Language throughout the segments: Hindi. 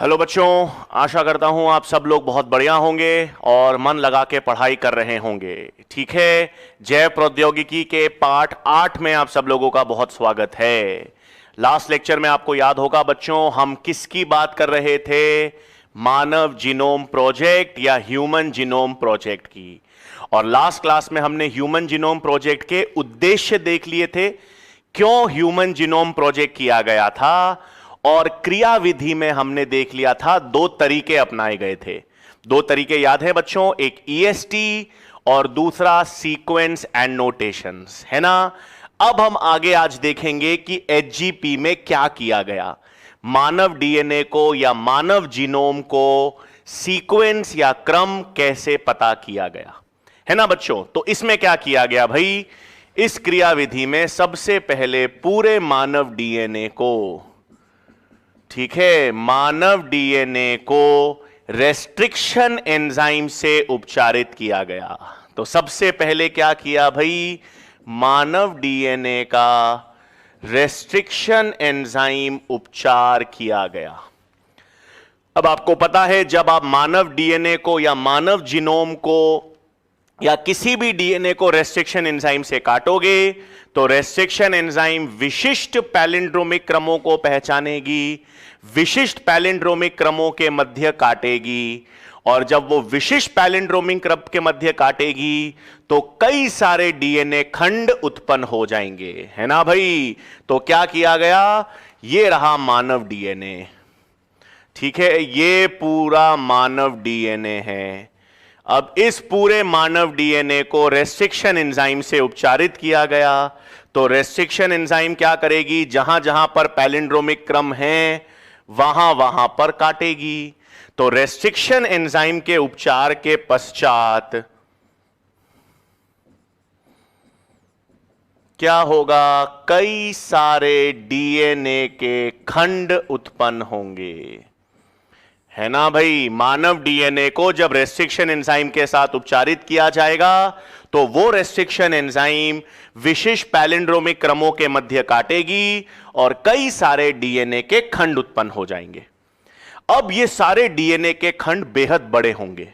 हेलो बच्चों, आशा करता हूं आप सब लोग बहुत बढ़िया होंगे और मन लगा के पढ़ाई कर रहे होंगे। ठीक है, जैव प्रौद्योगिकी के पाठ 8 में आप सब लोगों का बहुत स्वागत है। लास्ट लेक्चर में आपको याद होगा बच्चों, हम किसकी बात कर रहे थे? मानव जीनोम प्रोजेक्ट या ह्यूमन जीनोम प्रोजेक्ट की। और लास्ट क्लास में हमने ह्यूमन जीनोम प्रोजेक्ट के उद्देश्य देख लिए थे, क्यों ह्यूमन जीनोम प्रोजेक्ट किया गया था, और क्रियाविधि में हमने देख लिया था दो तरीके अपनाए गए थे। दो तरीके याद है बच्चों, एक ईएसटी और दूसरा सीक्वेंस एंड नोटेशंस, है ना। अब हम आगे आज देखेंगे कि एचजीपी में क्या किया गया। मानव डीएनए को या मानव जीनोम को सीक्वेंस या क्रम कैसे पता किया गया, है ना बच्चों। तो इसमें क्या किया गया भाई, इस क्रियाविधि में सबसे पहले पूरे मानव डीएनए को, ठीक है, मानव डीएनए को रेस्ट्रिक्शन एंजाइम से उपचारित किया गया। तो सबसे पहले क्या किया भाई, मानव डीएनए का रेस्ट्रिक्शन एंजाइम उपचार किया गया। अब आपको पता है, जब आप मानव डीएनए को या मानव जीनोम को या किसी भी डीएनए को रेस्ट्रिक्शन एंजाइम से काटोगे तो रेस्ट्रिक्शन एंजाइम विशिष्ट पैलिंड्रोमिक क्रमों को पहचानेगी, विशिष्ट पैलिंड्रोमिक क्रमों के मध्य काटेगी, और जब वो विशिष्ट पैलिंड्रोमिक क्रम के मध्य काटेगी तो कई सारे डीएनए खंड उत्पन्न हो जाएंगे, है ना भाई। तो क्या किया गया, ये रहा मानव डीएनए, ठीक है, ये पूरा मानव डीएनए है। अब इस पूरे मानव डीएनए को रेस्ट्रिक्शन एंजाइम से उपचारित किया गया। तो रेस्ट्रिक्शन एंजाइम क्या करेगी, जहां जहां पर पैलिंड्रोमिक क्रम है वहां वहां पर काटेगी। तो रेस्ट्रिक्शन एंजाइम के उपचार के पश्चात क्या होगा, कई सारे डीएनए के खंड उत्पन्न होंगे, है ना भाई। मानव डीएनए को जब रेस्ट्रिक्शन एंजाइम के साथ उपचारित किया जाएगा तो वो रेस्ट्रिक्शन एंजाइम विशिष्ट पैलिंड्रोमिक क्रमों के मध्य काटेगी और कई सारे डीएनए के खंड उत्पन्न हो जाएंगे। अब ये सारे डीएनए के खंड बेहद बड़े होंगे।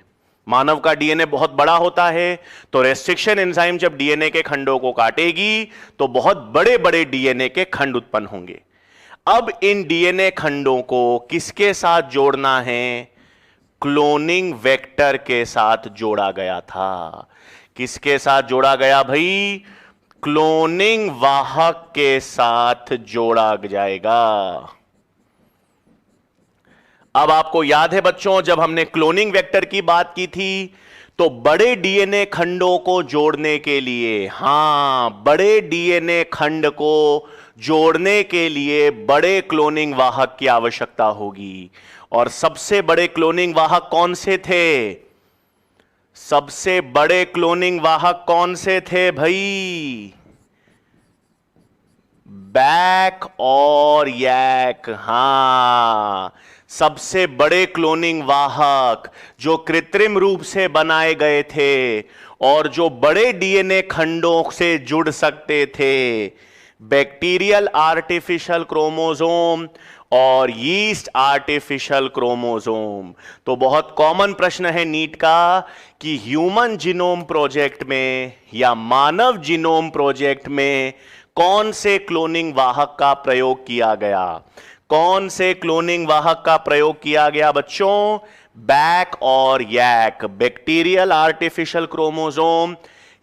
मानव का डीएनए बहुत बड़ा होता है, तो रेस्ट्रिक्शन एंजाइम जब डीएनए के खंडों को काटेगी तो बहुत बड़े बड़े डीएनए के खंड उत्पन्न होंगे। अब इन डीएनए खंडों को किसके साथ जोड़ना है, क्लोनिंग वेक्टर के साथ जोड़ा गया था। किसके साथ जोड़ा गया भाई, क्लोनिंग वाहक के साथ जोड़ा जाएगा। अब आपको याद है बच्चों, जब हमने क्लोनिंग वेक्टर की बात की थी तो बड़े डीएनए खंडों को जोड़ने के लिए, हां, बड़े डीएनए खंड को जोड़ने के लिए बड़े क्लोनिंग वाहक की आवश्यकता होगी। और सबसे बड़े क्लोनिंग वाहक कौन से थे, सबसे बड़े क्लोनिंग वाहक कौन से थे भाई, बैक और यैक। हां, सबसे बड़े क्लोनिंग वाहक जो कृत्रिम रूप से बनाए गए थे और जो बड़े डीएनए खंडों से जुड़ सकते थे, बैक्टीरियल आर्टिफिशियल क्रोमोसोम और यीस्ट आर्टिफिशियल क्रोमोसोम। तो बहुत कॉमन प्रश्न है नीट का कि ह्यूमन जीनोम प्रोजेक्ट में या मानव जीनोम प्रोजेक्ट में कौन से क्लोनिंग वाहक का प्रयोग किया गया, कौन से क्लोनिंग वाहक का प्रयोग किया गया बच्चों, बैक और YAC, bacterial artificial chromosome,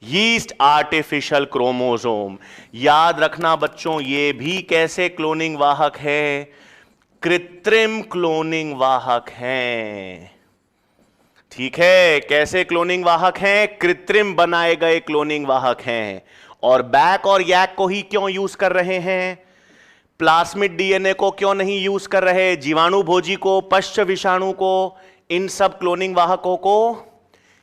yeast artificial chromosome. याद रखना बच्चों, ये भी कैसे क्लोनिंग वाहक है, कृत्रिम क्लोनिंग वाहक हैं, ठीक है। कैसे क्लोनिंग वाहक हैं, कृत्रिम बनाए गए क्लोनिंग वाहक हैं। और बैक और यैक को ही क्यों यूज कर रहे हैं, प्लास्मिड डीएनए को क्यों नहीं यूज कर रहे, जीवाणु भोजी को, पश्च विषाणु को, इन सब क्लोनिंग वाहकों को,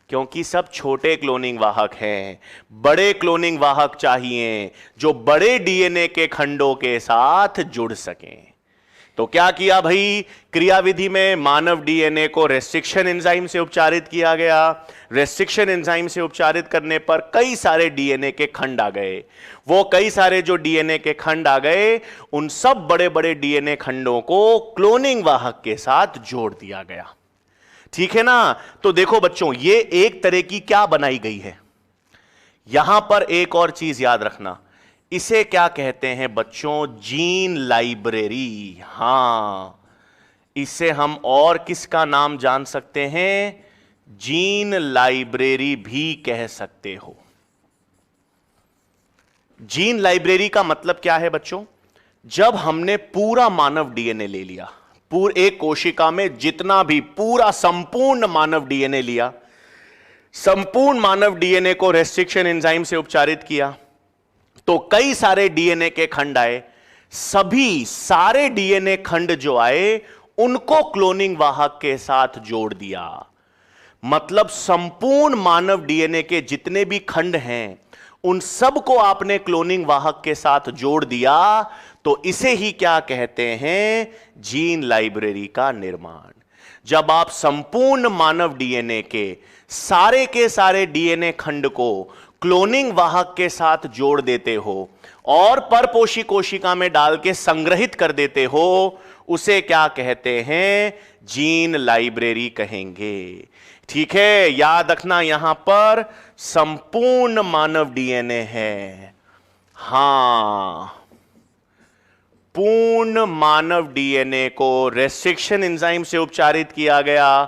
क्योंकि सब छोटे क्लोनिंग वाहक हैं। बड़े क्लोनिंग वाहक चाहिए जो बड़े डीएनए के खंडों के साथ जुड़ सकें। तो क्या किया भाई, क्रियाविधि में मानव डीएनए को रेस्ट्रिक्शन एंजाइम से उपचारित किया गया। रेस्ट्रिक्शन एंजाइम से उपचारित करने पर कई सारे डीएनए के खंड आ गए। वो कई सारे जो डीएनए के खंड आ गए, उन सब बड़े बड़े डीएनए खंडों को क्लोनिंग वाहक के साथ जोड़ दिया गया। ठीक है ना। तो देखो बच्चों, ये एक तरह की क्या बनाई गई है। यहां पर एक और चीज याद रखना, इसे क्या कहते हैं बच्चों, जीन लाइब्रेरी। हां, इसे हम और किसका नाम जान सकते हैं, जीन लाइब्रेरी भी कह सकते हो। जीन लाइब्रेरी का मतलब क्या है बच्चों, जब हमने पूरा मानव डीएनए ले लिया, एक कोशिका में जितना भी पूरा संपूर्ण मानव डीएनए लिया, संपूर्ण मानव डीएनए को रेस्ट्रिक्शन एंजाइम से उपचारित किया, तो कई सारे डीएनए के खंड आए। सभी सारे डीएनए खंड जो आए, उनको क्लोनिंग वाहक के साथ जोड़ दिया। मतलब संपूर्ण मानव डीएनए के जितने भी खंड हैं, उन सब को आपने क्लोनिंग वाहक के साथ जोड़ दिया। तो इसे ही क्या कहते हैं, जीन लाइब्रेरी का निर्माण। जब आप संपूर्ण मानव डीएनए के सारे डीएनए खंड को क्लोनिंग वाहक के साथ जोड़ देते हो और परपोषी कोशिका में डाल के संग्रहित कर देते हो, उसे क्या कहते हैं, जीन लाइब्रेरी कहेंगे। ठीक है, याद रखना, यहां पर संपूर्ण मानव डीएनए है। हां, पूर्ण मानव डीएनए को रेस्ट्रिक्शन एंजाइम से उपचारित किया गया।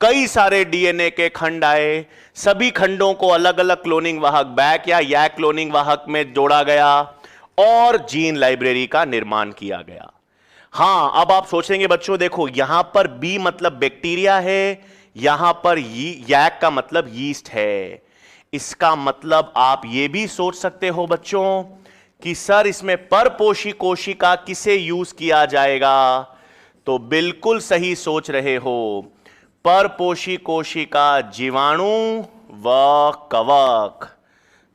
कई सारे डीएनए के खंड आए, सभी खंडों को अलग अलग क्लोनिंग वाहक, बैक या यैक क्लोनिंग वाहक में जोड़ा गया और जीन लाइब्रेरी का निर्माण किया गया। हां, अब आप सोचेंगे बच्चों, देखो यहां पर बी मतलब बैक्टीरिया है, यहां पर यैक का मतलब यीस्ट है। इसका मतलब आप यह भी सोच सकते हो बच्चों कि सर इसमें परपोषी कोशिका किसे यूज किया जाएगा। तो बिल्कुल सही सोच रहे हो, परपोषी कोशिका जीवाणु व कवक।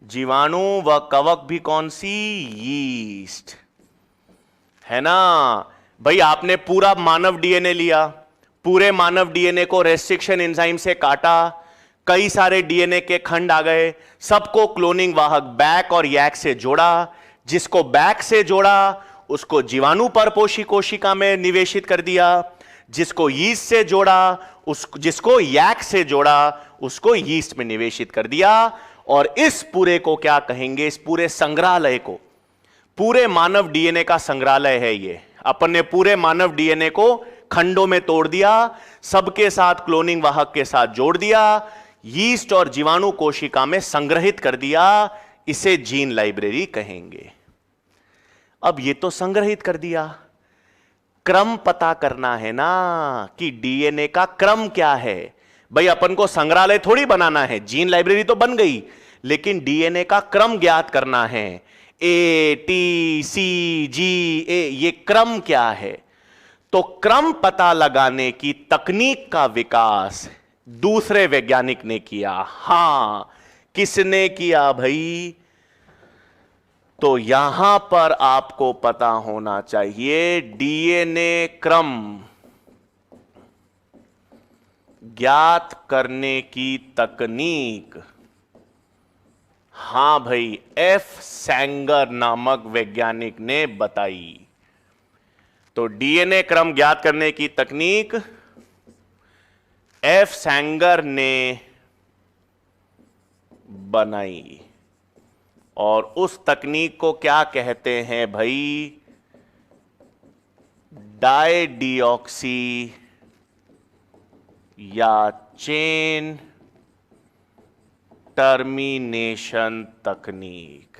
जीवाणु व कवक भी कौन सी, यीस्ट, है ना भाई। आपने पूरा मानव डीएनए लिया, पूरे मानव डीएनए को रेस्ट्रिक्शन एंजाइम से काटा, कई सारे डीएनए के खंड आ गए, सबको क्लोनिंग वाहक बैक और यैक से जोड़ा। जिसको बैक से जोड़ा उसको जीवाणु परपोषी कोशिका में निवेशित कर दिया, जिसको यीस्ट से जोड़ा, जिसको यैक से जोड़ा उसको यीस्ट में निवेशित कर दिया। और इस पूरे को क्या कहेंगे, इस पूरे संग्रहालय को, पूरे मानव डीएनए का संग्रहालय है ये। अपन ने पूरे मानव डीएनए को खंडों में तोड़ दिया, सबके साथ क्लोनिंग वाहक के साथ जोड़ दिया, यीस्ट और जीवाणु कोशिका में संग्रहित कर दिया। इसे जीन लाइब्रेरी कहेंगे। अब ये तो संग्रहित कर दिया, क्रम पता करना है ना कि डीएनए का क्रम क्या है। भाई अपन को संग्रहालय थोड़ी बनाना है, जीन लाइब्रेरी तो बन गई, लेकिन डीएनए का क्रम ज्ञात करना है। ए टी सी जी ए, ये क्रम क्या है। तो क्रम पता लगाने की तकनीक का विकास दूसरे वैज्ञानिक ने किया। हां, किसने किया भाई, तो यहां पर आपको पता होना चाहिए, डीएनए क्रम ज्ञात करने की तकनीक। हां भाई, एफ सैंगर नामक वैज्ञानिक ने बताई। तो डीएनए क्रम ज्ञात करने की तकनीक एफ सैंगर ने बनाई। और उस तकनीक को क्या कहते हैं भाई, डाइडिऑक्सी या चेन टर्मिनेशन तकनीक।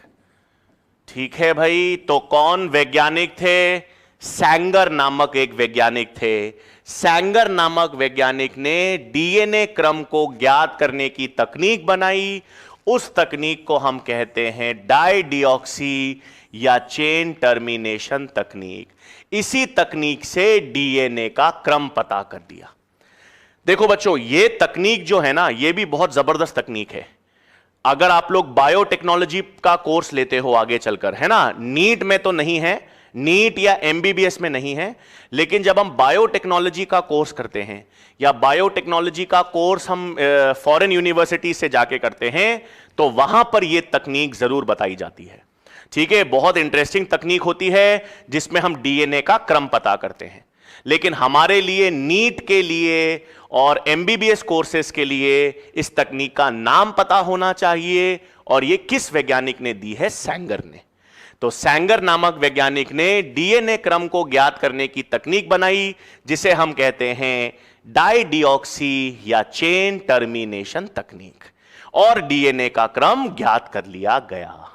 ठीक है भाई। तो कौन वैज्ञानिक थे, सैंगर नामक एक वैज्ञानिक थे। सैंगर नामक वैज्ञानिक ने डीएनए क्रम को ज्ञात करने की तकनीक बनाई। उस तकनीक को हम कहते हैं डाइडिऑक्सी या चेन टर्मिनेशन तकनीक। इसी तकनीक से डीएनए का क्रम पता कर दिया। देखो बच्चों, ये तकनीक जो है ना, ये भी बहुत जबरदस्त तकनीक है। अगर आप लोग बायोटेक्नोलॉजी का कोर्स लेते हो आगे चलकर, है ना, नीट में तो नहीं है, नीट या एमबीबीएस में नहीं है, लेकिन जब हम बायोटेक्नोलॉजी का कोर्स करते हैं या बायोटेक्नोलॉजी का कोर्स हम फॉरेन यूनिवर्सिटी से जाके करते हैं तो वहां पर यह तकनीक जरूर बताई जाती है। ठीक है, बहुत इंटरेस्टिंग तकनीक होती है जिसमें हम डीएनए का क्रम पता करते हैं। लेकिन हमारे लिए नीट के लिए और एमबीबीएस कोर्सेज के लिए इस तकनीक का नाम पता होना चाहिए, और यह किस वैज्ञानिक ने दी है? सैंगर ने। तो सैंगर नामक वैज्ञानिक ने डीएनए क्रम को ज्ञात करने की तकनीक बनाई जिसे हम कहते हैं डाइडिऑक्सी या चेन टर्मिनेशन तकनीक, और डीएनए का क्रम ज्ञात कर लिया गया।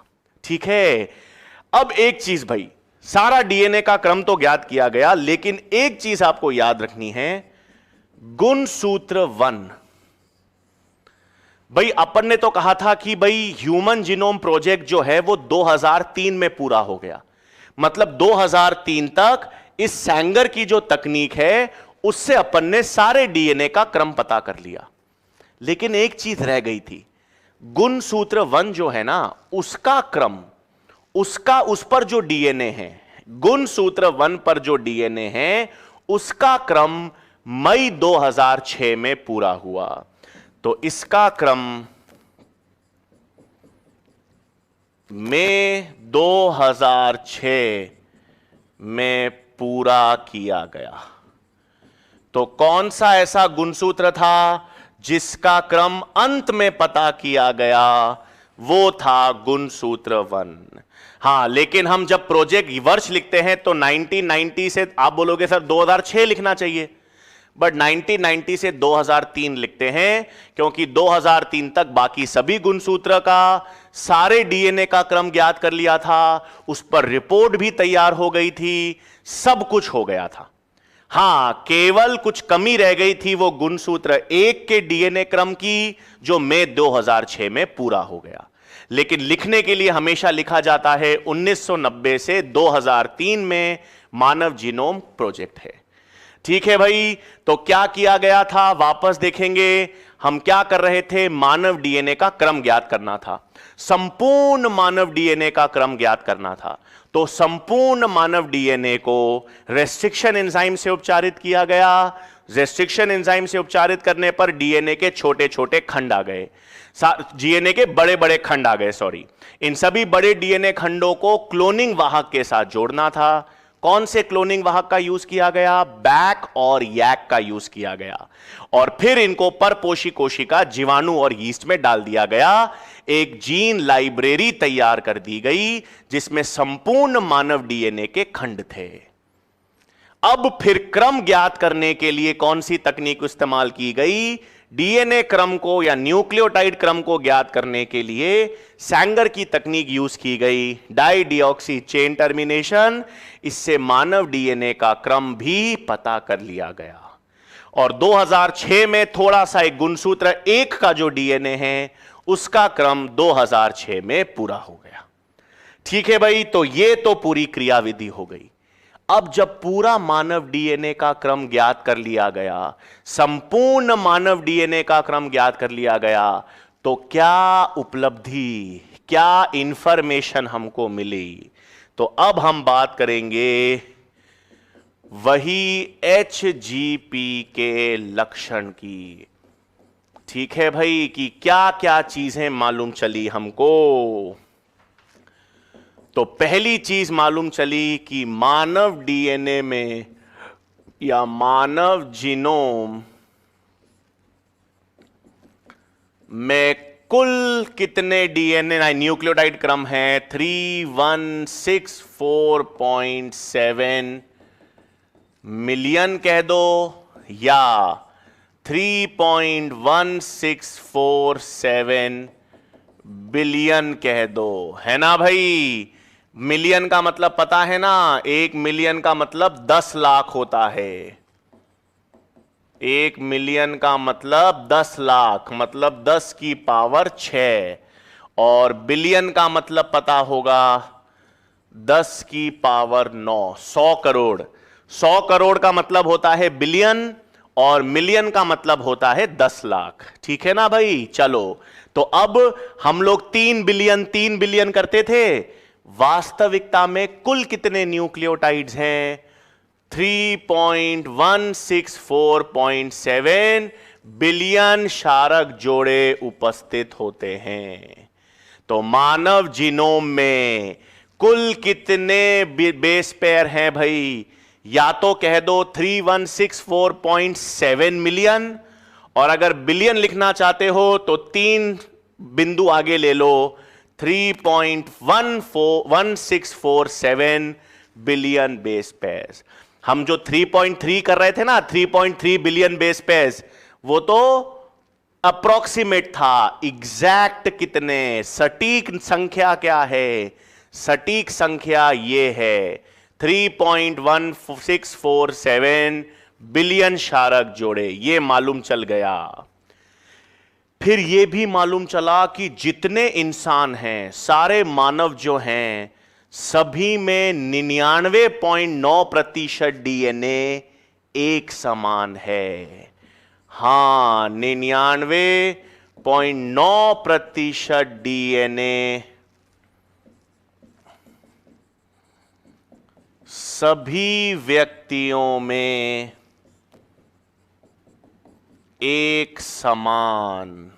ठीक है, अब एक चीज भाई, सारा डीएनए का क्रम तो ज्ञात किया गया, लेकिन एक चीज आपको याद रखनी है, गुणसूत्र 1। भाई अपन ने तो कहा था कि भाई ह्यूमन जीनोम प्रोजेक्ट जो है वो 2003 में पूरा हो गया, मतलब 2003 तक इस सैंगर की जो तकनीक है उससे अपन ने सारे डीएनए का क्रम पता कर लिया। लेकिन एक चीज रह गई थी, गुणसूत्र 1 जो है ना, उसका क्रम, उसका उस पर जो डीएनए है, गुणसूत्र 1 पर जो डीएनए है उसका क्रम मई 2006 में पूरा हुआ। तो इसका क्रम मई 2006 में पूरा किया गया। तो कौन सा ऐसा गुणसूत्र था जिसका क्रम अंत में पता किया गया? वो था गुणसूत्र 1। हां, लेकिन हम जब प्रोजेक्ट वर्ष लिखते हैं तो 1990 से, आप बोलोगे सर 2006 लिखना चाहिए, बट 1990 से 2003 लिखते हैं क्योंकि 2003 तक बाकी सभी गुणसूत्र का, सारे डीएनए का क्रम ज्ञात कर लिया था, उस पर रिपोर्ट भी तैयार हो गई थी, सब कुछ हो गया था। हां, केवल कुछ कमी रह गई थी वो गुणसूत्र 1 के डीएनए क्रम की, जो मई 2006 में पूरा हो गया। लेकिन लिखने के लिए हमेशा लिखा जाता है 1990 से 2003 में मानव जीनोम प्रोजेक्ट है। ठीक है भाई, तो क्या किया गया था वापस देखेंगे। हम क्या कर रहे थे? मानव डीएनए का क्रम ज्ञात करना था, संपूर्ण मानव डीएनए का क्रम ज्ञात करना था। तो संपूर्ण मानव डीएनए को रेस्ट्रिक्शन एंजाइम से उपचारित किया गया। रेस्ट्रिक्शन एंजाइम से उपचारित करने पर डीएनए के छोटे छोटे खंड आ गए, डीएनए के बड़े बड़े खंड आ गए, सॉरी। इन सभी बड़े डीएनए खंडों को क्लोनिंग वाहक के साथ जोड़ना था। कौन से क्लोनिंग वाहक का यूज किया गया? बैक और यैक का यूज किया गया, और फिर इनको परपोषी कोशिका, जीवाणु और यीस्ट में डाल दिया गया। एक जीन लाइब्रेरी तैयार कर दी गई जिसमें संपूर्ण मानव डीएनए के खंड थे। अब फिर क्रम ज्ञात करने के लिए कौन सी तकनीक इस्तेमाल की गई? डीएनए क्रम को या न्यूक्लियोटाइड क्रम को ज्ञात करने के लिए सैंगर की तकनीक यूज की गई, डाइडिऑक्सी चेन टर्मिनेशन। इससे मानव डीएनए का क्रम भी पता कर लिया गया, और 2006 में थोड़ा सा एक गुणसूत्र 1 का जो डीएनए है उसका क्रम 2006 में पूरा हो गया। ठीक है भाई, तो ये तो पूरी क्रियाविधि हो गई। अब जब पूरा मानव डीएनए का क्रम ज्ञात कर लिया गया, संपूर्ण मानव डीएनए का क्रम ज्ञात कर लिया गया, तो क्या उपलब्धि, क्या इंफॉर्मेशन हमको मिली? तो अब हम बात करेंगे वही एचजीपी के लक्षण की। ठीक है भाई, कि क्या क्या चीजें मालूम चली हमको। तो पहली चीज मालूम चली कि मानव डीएनए में या मानव जीनोम में कुल कितने डीएनए न्यूक्लियोटाइड क्रम है? 3164.7 मिलियन कह दो या 3.1647 बिलियन कह दो, है ना भाई? मिलियन का मतलब पता है ना, 1 मिलियन का मतलब 10 लाख होता है। 1 मिलियन का मतलब 10 लाख, मतलब 10 की पावर 6, और बिलियन का मतलब पता होगा 10 की पावर 9, 100 करोड़। 100 करोड़ का मतलब होता है बिलियन, और मिलियन का मतलब होता है 10 लाख। ठीक है ना भाई? चलो, तो अब हम लोग 3 बिलियन करते थे, वास्तविकता में कुल कितने न्यूक्लियोटाइड्स हैं? 3.164.7 बिलियन क्षारक जोड़े उपस्थित होते हैं। तो मानव जीनोम में कुल कितने बेस पेयर हैं भाई? या तो कह दो 3164.7 मिलियन, और अगर बिलियन लिखना चाहते हो तो 3 बिंदु आगे ले लो, 3.1647 बिलियन बेस पेयर्स। हम जो 3.3 कर रहे थे ना, 3.3 बिलियन बेस पेयर्स, वो तो अप्रोक्सीमेट था। एग्जैक्ट कितने, सटीक संख्या क्या है? सटीक संख्या ये है 3.1647 बिलियन क्षारक जोड़े। ये मालूम चल गया। फिर ये भी मालूम चला कि जितने इंसान हैं, सारे मानव जो हैं, सभी में 99.9% डीएनए एक समान है। हां, 99.9% डीएनए सभी व्यक्तियों में एक समान।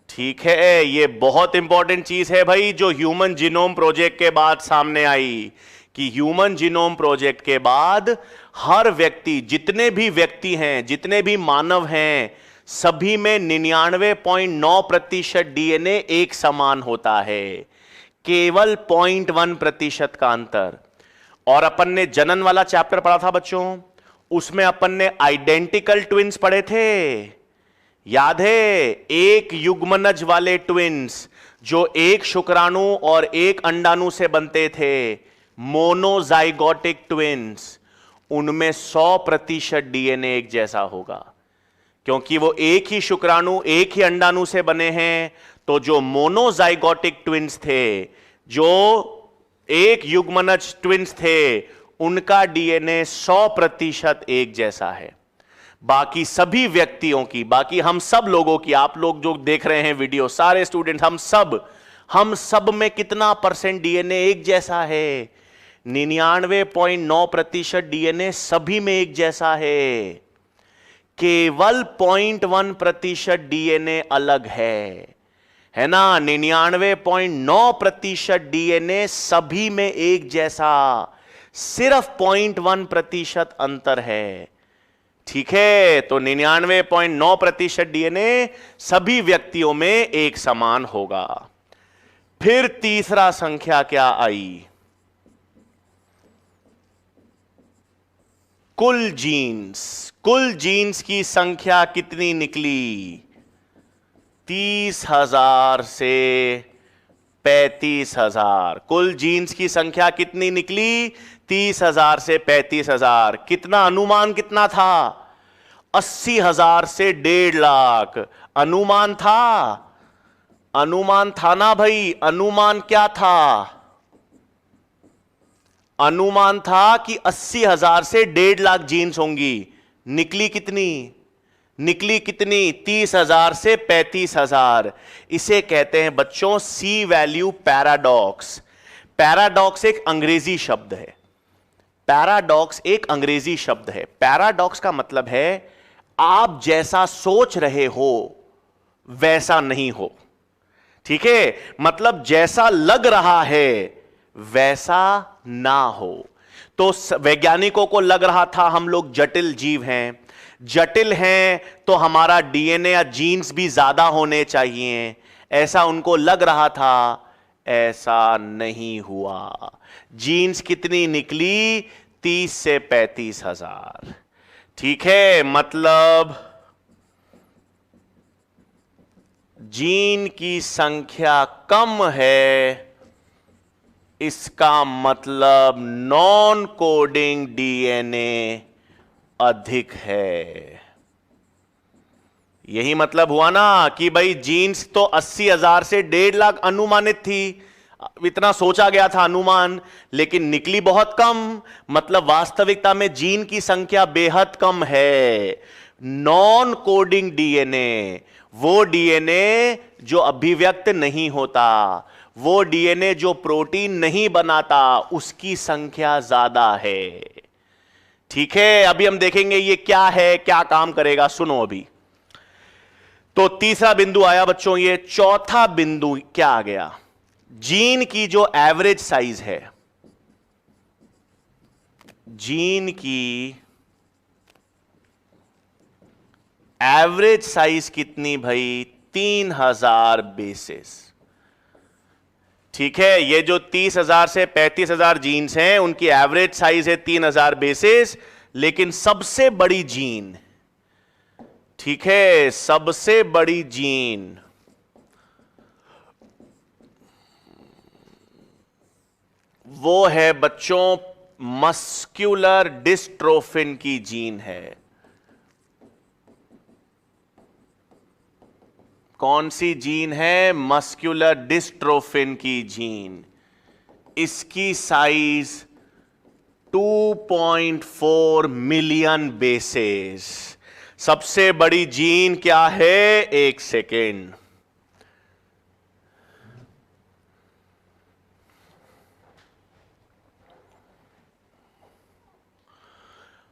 ठीक है, ये बहुत इंपॉर्टेंट चीज है भाई, जो ह्यूमन जीनोम प्रोजेक्ट के बाद सामने आई, कि ह्यूमन जीनोम प्रोजेक्ट के बाद हर व्यक्ति, जितने भी व्यक्ति हैं, जितने भी मानव हैं, सभी में 99.9% डीएनए एक समान होता है। केवल 0.1% का अंतर। और अपन ने जनन वाला चैप्टर पढ़ा था बच्चों, उसमें अपन ने आइडेंटिकल ट्विन्स पढ़े थे, याद है? एक युग्मनज वाले ट्विन्स जो एक शुक्राणु और एक अंडाणु से बनते थे, मोनोजाइगोटिक ट्विन्स, उनमें 100% डीएनए एक जैसा होगा, क्योंकि वो एक ही शुक्राणु एक ही अंडाणु से बने हैं। तो जो मोनोजाइगोटिक ट्विन्स थे, जो एक युग्मनज ट्विन्स थे, उनका डीएनए 100% एक जैसा है। बाकी सभी व्यक्तियों की, बाकी हम सब लोगों की, आप लोग जो देख रहे हैं वीडियो, सारे स्टूडेंट, हम सब में कितना परसेंट डीएनए एक जैसा है? 99.9% डीएनए सभी में एक जैसा है। केवल 0.1% डीएनए अलग है ना? 99.9% डीएनए सभी में एक जैसा, सिर्फ 0.1% अंतर है। ठीक है, तो 99.9% डीएनए सभी व्यक्तियों में एक समान होगा। फिर तीसरा संख्या क्या आई? कुल जीन्स। कुल जीन्स की संख्या कितनी निकली? 30,000 से 35,000। कुल जीन्स की संख्या कितनी निकली? 30,000 से 35,000। कितना अनुमान कितना था? 80,000 से 1.5 लाख। अनुमान था ना भाई? अनुमान क्या था? अनुमान था कि 80,000 से 1.5 लाख जीन्स होंगी। निकली कितनी? 30,000 से 35,000। इसे कहते हैं बच्चों सी वैल्यू पैराडॉक्स। पैराडॉक्स एक अंग्रेजी शब्द है। पैराडॉक्स एक अंग्रेजी शब्द है। पैराडॉक्स का मतलब है आप जैसा सोच रहे हो वैसा नहीं हो। ठीक है, मतलब जैसा लग रहा है वैसा ना हो। तो वैज्ञानिकों को लग रहा था हम लोग जटिल जीव हैं, जटिल हैं तो हमारा डीएनए या जीन्स भी ज्यादा होने चाहिए, ऐसा उनको लग रहा था। ऐसा नहीं हुआ। जीन्स कितनी निकली? 30 से 35,000। ठीक है, मतलब जीन की संख्या कम है, इसका मतलब नॉन कोडिंग डीएनए अधिक है। यही मतलब हुआ ना कि भाई जीन्स तो 80,000 से 1.5 लाख अनुमानित थी, इतना सोचा गया था अनुमान, लेकिन निकली बहुत कम। मतलब वास्तविकता में जीन की संख्या बेहद कम है। नॉन कोडिंग डीएनए, वो डीएनए जो अभिव्यक्त नहीं होता, वो डीएनए जो प्रोटीन नहीं बनाता उसकी संख्या ज्यादा है। ठीक है, अभी हम देखेंगे ये क्या है, क्या काम करेगा, सुनो अभी। तो तीसरा बिंदु आया बच्चों, ये चौथा बिंदु क्या आ गया, जीन की जो एवरेज साइज है, जीन की एवरेज साइज कितनी भाई, 3000 बेसेस। ठीक है, ये जो 30,000 से 35,000 जीन्स हैं उनकी एवरेज साइज है 3000 बेसेस, लेकिन सबसे बड़ी जीन, ठीक है, सबसे बड़ी जीन वो है बच्चों मस्क्यूलर डिस्ट्रोफिन की जीन है। कौन सी जीन है, मस्क्यूलर डिस्ट्रोफिन की जीन। इसकी साइज 2.4 मिलियन बेसेस। सबसे बड़ी जीन क्या है, एक सेकेंड,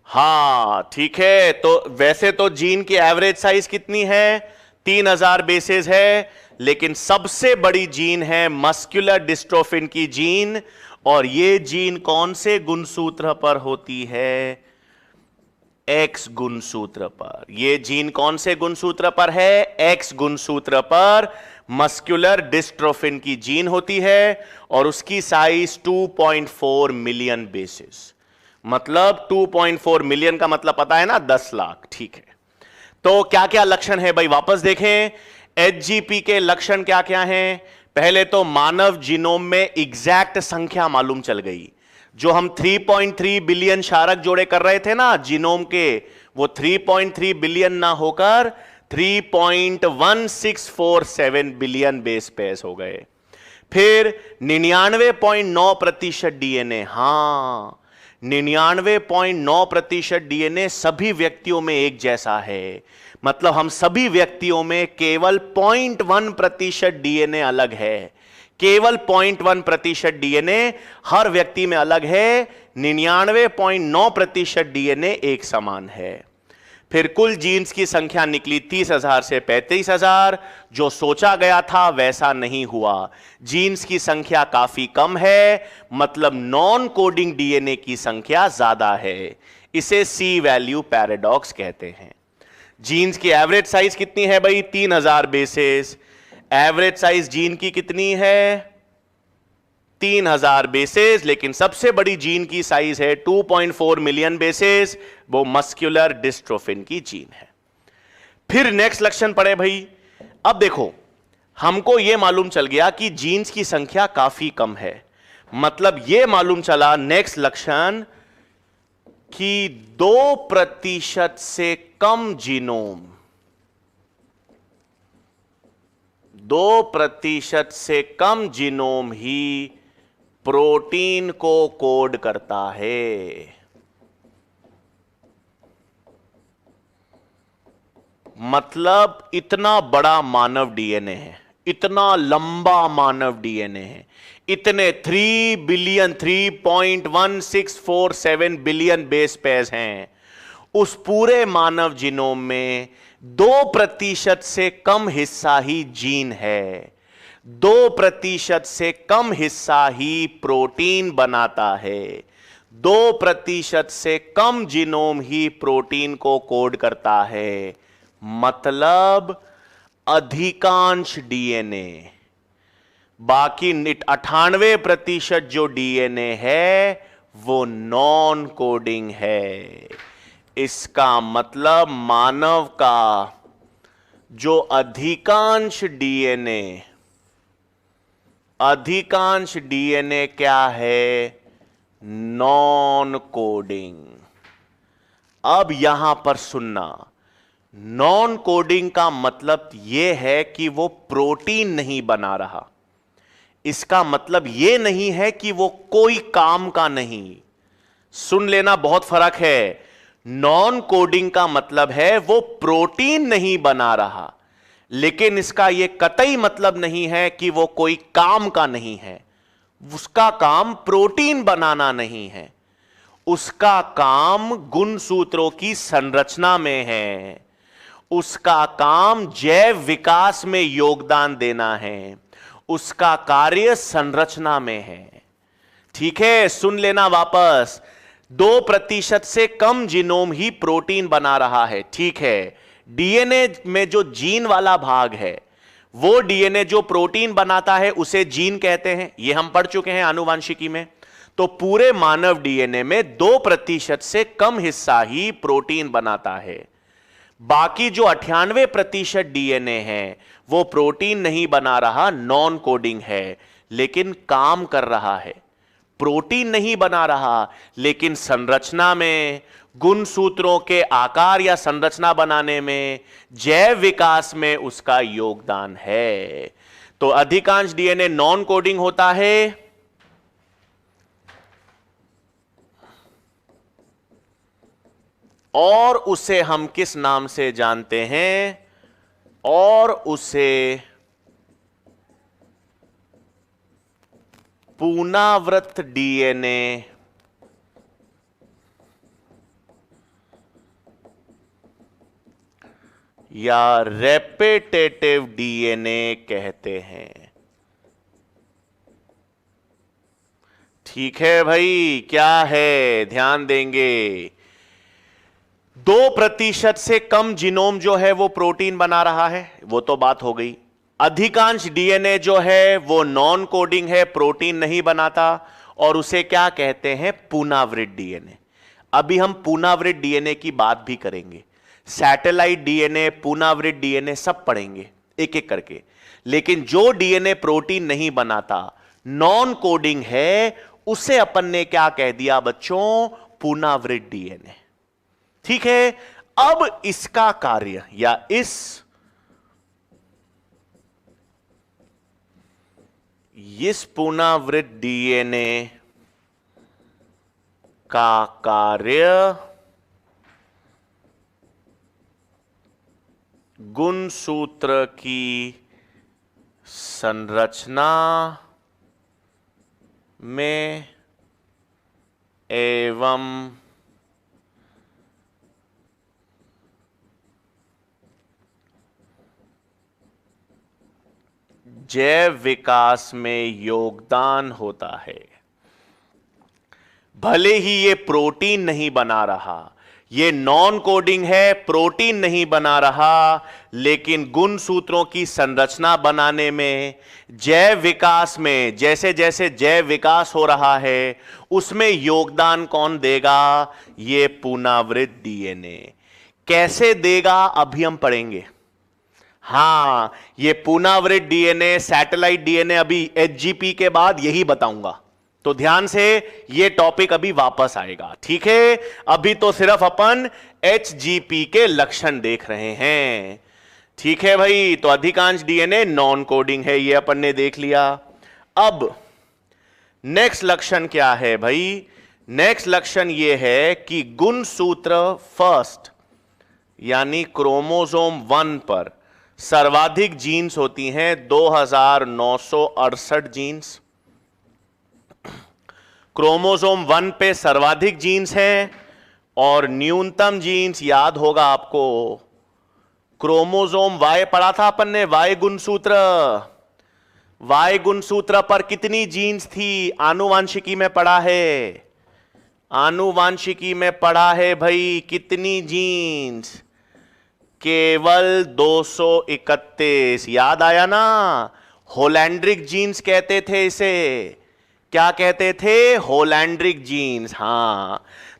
हां ठीक है। तो वैसे तो जीन की एवरेज साइज कितनी है, 3000 बेसेस है, लेकिन सबसे बड़ी जीन है मस्कुलर डिस्ट्रोफिन की जीन। और ये जीन कौन से गुणसूत्र पर होती है, एक्स गुणसूत्र पर। ये जीन कौन से गुणसूत्र पर है, एक्स गुणसूत्र पर मस्कुलर डिस्ट्रोफिन की जीन होती है और उसकी साइज 2.4 मिलियन बेसिस। मतलब 2.4 मिलियन का मतलब पता है ना, 10 लाख। ठीक है, तो क्या क्या लक्षण है भाई, वापस देखें। एचजीपी के लक्षण क्या क्या हैं। पहले तो मानव जीनोम में एग्जैक्ट संख्या मालूम चल गई। जो हम 3.3 बिलियन क्षारक जोड़े कर रहे थे ना जीनोम के, वो 3.3 बिलियन ना होकर 3.1647 बिलियन बेस पेयर्स हो गए। फिर 99.9% डीएनए, हां 99.9% डीएनए सभी व्यक्तियों में एक जैसा है। मतलब हम सभी व्यक्तियों में केवल 0.1% डीएनए अलग है। केवल 0.1% डीएनए हर व्यक्ति में अलग है, 99.9% डीएनए एक समान है। फिर कुल जीन्स की संख्या निकली 30,000 से 35,000। जो सोचा गया था वैसा नहीं हुआ, जीन्स की संख्या काफी कम है, मतलब नॉन कोडिंग डीएनए की संख्या ज्यादा है। इसे सी वैल्यू पैराडॉक्स कहते हैं। जीन्स की एवरेज साइज कितनी है भाई, 3000 बेसेस। एवरेज साइज जीन की कितनी है, 3000 बेसेस, लेकिन सबसे बड़ी जीन की साइज है 2.4 मिलियन बेसेस, वो मस्कुलर डिस्ट्रोफिन की जीन है। फिर नेक्स्ट लक्षण पढ़े भाई। अब देखो, हमको यह मालूम चल गया कि जीन्स की संख्या काफी कम है, मतलब यह मालूम चला नेक्स्ट लक्षण कि 2% से कम जीनोम, 2% से कम जीनोम ही प्रोटीन को कोड करता है। मतलब इतना बड़ा मानव डीएनए है, इतना लंबा मानव डीएनए है, इतने 3 बिलियन 3.1647 बिलियन बेस पेयर्स हैं। उस पूरे मानव जीनोम में 2% से कम हिस्सा ही जीन है, 2% से कम हिस्सा ही प्रोटीन बनाता है, 2% से कम जीनोम ही प्रोटीन को कोड करता है। मतलब अधिकांश डीएनए, बाकी 98% जो डीएनए है वो नॉन कोडिंग है। इसका मतलब मानव का जो अधिकांश डीएनए क्या है, नॉन कोडिंग। अब यहां पर सुनना, नॉन कोडिंग का मतलब यह है कि वो प्रोटीन नहीं बना रहा। इसका मतलब यह नहीं है कि वो कोई काम का नहीं। सुन लेना, बहुत फर्क है। नॉन कोडिंग का मतलब है वो प्रोटीन नहीं बना रहा, लेकिन इसका यह कतई मतलब नहीं है कि वो कोई काम का नहीं है। उसका काम प्रोटीन बनाना नहीं है, उसका काम गुणसूत्रों की संरचना में है, उसका काम जैव विकास में योगदान देना है, उसका कार्य संरचना में है। ठीक है, सुन लेना वापस। 2% से कम जीनोम ही प्रोटीन बना रहा है। ठीक है, डीएनए में जो जीन वाला भाग है, वो डीएनए जो प्रोटीन बनाता है उसे जीन कहते हैं, यह हम पढ़ चुके हैं आनुवांशिकी में। तो पूरे मानव डीएनए में 2% से कम हिस्सा ही प्रोटीन बनाता है। बाकी जो 98% डीएनए है वो प्रोटीन नहीं बना रहा, नॉन कोडिंग है, लेकिन काम कर रहा है। प्रोटीन नहीं बना रहा, लेकिन संरचना में, गुणसूत्रों के आकार या संरचना बनाने में, जैव विकास में उसका योगदान है। तो अधिकांश डीएनए नॉन कोडिंग होता है, और उसे हम किस नाम से जानते हैं? और उसे पुनरावृत्त डीएनए या रेपिटेटिव डीएनए कहते हैं। ठीक है भाई, क्या है, ध्यान देंगे। 2% से कम जीनोम जो है वो प्रोटीन बना रहा है, वो तो बात हो गई। अधिकांश डीएनए जो है वो नॉन कोडिंग है, प्रोटीन नहीं बनाता, और उसे क्या कहते हैं? पुनरावृत्त डीएनए। अभी हम पुनरावृत्त डीएनए की बात भी करेंगे, सैटेलाइट डीएनए, पुनरावृत्त डीएनए सब पढ़ेंगे एक एक करके। लेकिन जो डीएनए प्रोटीन नहीं बनाता, नॉन कोडिंग है, उसे अपन ने क्या कह दिया बच्चों? पुनरावृत्त डीएनए। ठीक है, अब इसका कार्य या इस पुनरावृत्त डीएनए का कार्य गुणसूत्र की संरचना में एवं जैव विकास में योगदान होता है। भले ही ये प्रोटीन नहीं बना रहा, ये नॉन कोडिंग है, प्रोटीन नहीं बना रहा, लेकिन गुणसूत्रों की संरचना बनाने में, जैव विकास में, जैसे जैसे जैव विकास हो रहा है उसमें योगदान कौन देगा? ये पुनरावृत्त डीएनए। कैसे देगा अभी हम पढ़ेंगे। हां, ये पुनरावृत्त डीएनए, सैटेलाइट डीएनए अभी एचजीपी के बाद यही बताऊंगा, तो ध्यान से ये टॉपिक अभी वापस आएगा। ठीक है, अभी तो सिर्फ अपन एचजीपी के लक्षण देख रहे हैं। ठीक है भाई, तो अधिकांश डीएनए नॉन कोडिंग है, ये अपन ने देख लिया। अब नेक्स्ट लक्षण क्या है भाई? नेक्स्ट लक्षण ये है कि गुणसूत्र फर्स्ट यानी क्रोमोसोम 1 पर सर्वाधिक जीन्स होती हैं, 2968 जीन्स। क्रोमोसोम 1 पे सर्वाधिक जीन्स हैं, और न्यूनतम जीन्स याद होगा आपको, क्रोमोसोम Y पढ़ा था अपन ने, Y गुणसूत्र। Y गुणसूत्र पर कितनी जीन्स थी? आनुवांशिकी में पढ़ा है, आनुवांशिकी में पढ़ा है भाई, कितनी जीन्स? केवल 231। याद आया ना? होलैंड्रिक जीन्स कहते थे इसे। क्या कहते थे? Holandric genes. हां,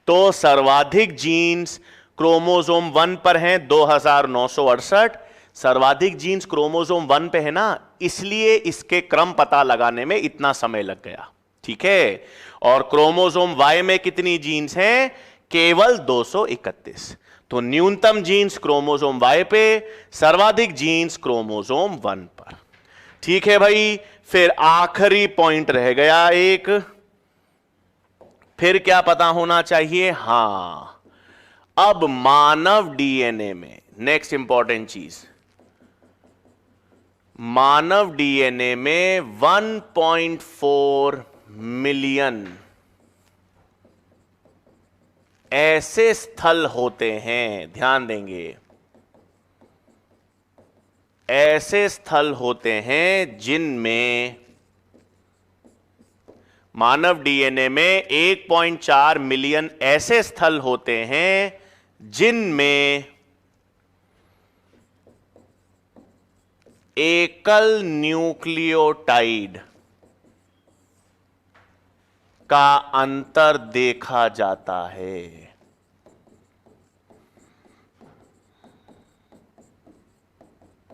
तो सर्वाधिक जीन्स क्रोमोसोम 1 पर हैं, 2968। सर्वाधिक जीन्स क्रोमोसोम 1 पे है ना, इसलिए इसके क्रम पता लगाने में इतना समय लग गया। ठीक है, और क्रोमोसोम Y में कितनी जीन्स हैं? केवल 231। तो न्यूनतम जीन्स क्रोमोसोम Y पे, सर्वाधिक जीन्स क्रोमोसोम 1 पर। ठीक है भाई, फिर आखिरी पॉइंट रह गया एक, फिर क्या पता होना चाहिए? हां, अब मानव डीएनए में नेक्स्ट इंपॉर्टेंट चीज, मानव डीएनए में 1.4 मिलियन ऐसे स्थल होते हैं, ध्यान देंगे, ऐसे स्थल होते हैं जिनमें मानव डीएनए में 1.4 मिलियन ऐसे स्थल होते हैं जिनमें एकल न्यूक्लियोटाइड का अंतर देखा जाता है।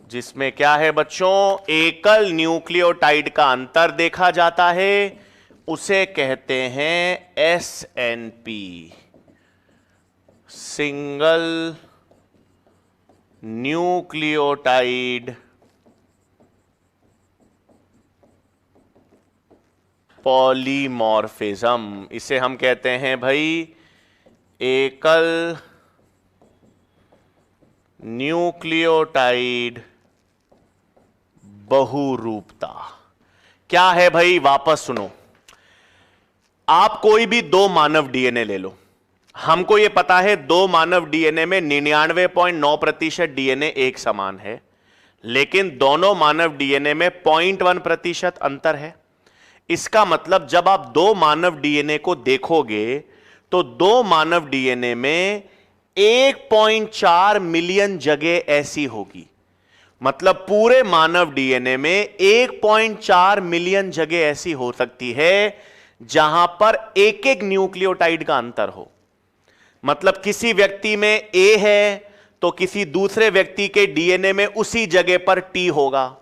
जिसमें क्या है बच्चों, एकल न्यूक्लियोटाइड का अंतर देखा जाता है, उसे कहते हैं SNP, सिंगल न्यूक्लियोटाइड पॉलीमॉर्फिज्म। इसे हम कहते हैं भाई एकल न्यूक्लियोटाइड बहुरूपता। क्या है भाई, वापस सुनो। आप कोई भी दो मानव डीएनए ले लो, हमको यह पता है दो मानव डीएनए में 99.9% डीएनए एक समान है, लेकिन दोनों मानव डीएनए में 0.1% अंतर है। इसका मतलब जब आप दो मानव डीएनए को देखोगे तो दो मानव डीएनए में 1.4 मिलियन जगह ऐसी होगी। मतलब पूरे मानव डीएनए में 1.4 मिलियन जगह ऐसी हो सकती है जहां पर एक एक न्यूक्लियोटाइड का अंतर हो। मतलब किसी व्यक्ति में ए है तो किसी दूसरे व्यक्ति के डीएनए में उसी जगह पर टी होगा,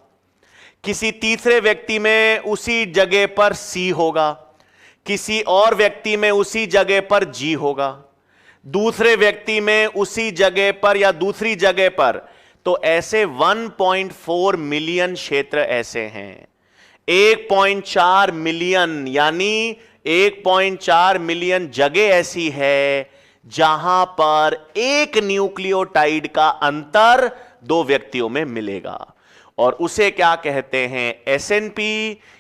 किसी तीसरे व्यक्ति में उसी जगह पर सी होगा, किसी और व्यक्ति में उसी जगह पर जी होगा, दूसरे व्यक्ति में उसी जगह पर या दूसरी जगह पर। तो ऐसे 1.4 मिलियन क्षेत्र ऐसे हैं। 1.4 मिलियन यानी 1.4 मिलियन जगह ऐसी है जहां पर एक न्यूक्लियोटाइड का अंतर दो व्यक्तियों में मिलेगा, और उसे क्या कहते हैं, SNP,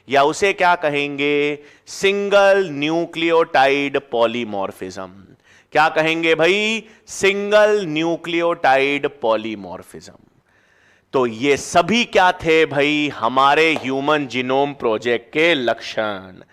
या उसे क्या कहेंगे, सिंगल न्यूक्लियोटाइड पॉलीमॉर्फिज्म। क्या कहेंगे भाई, सिंगल न्यूक्लियोटाइड पॉलीमॉर्फिज्म। तो ये सभी क्या थे भाई, हमारे ह्यूमन जीनोम प्रोजेक्ट के लक्षण।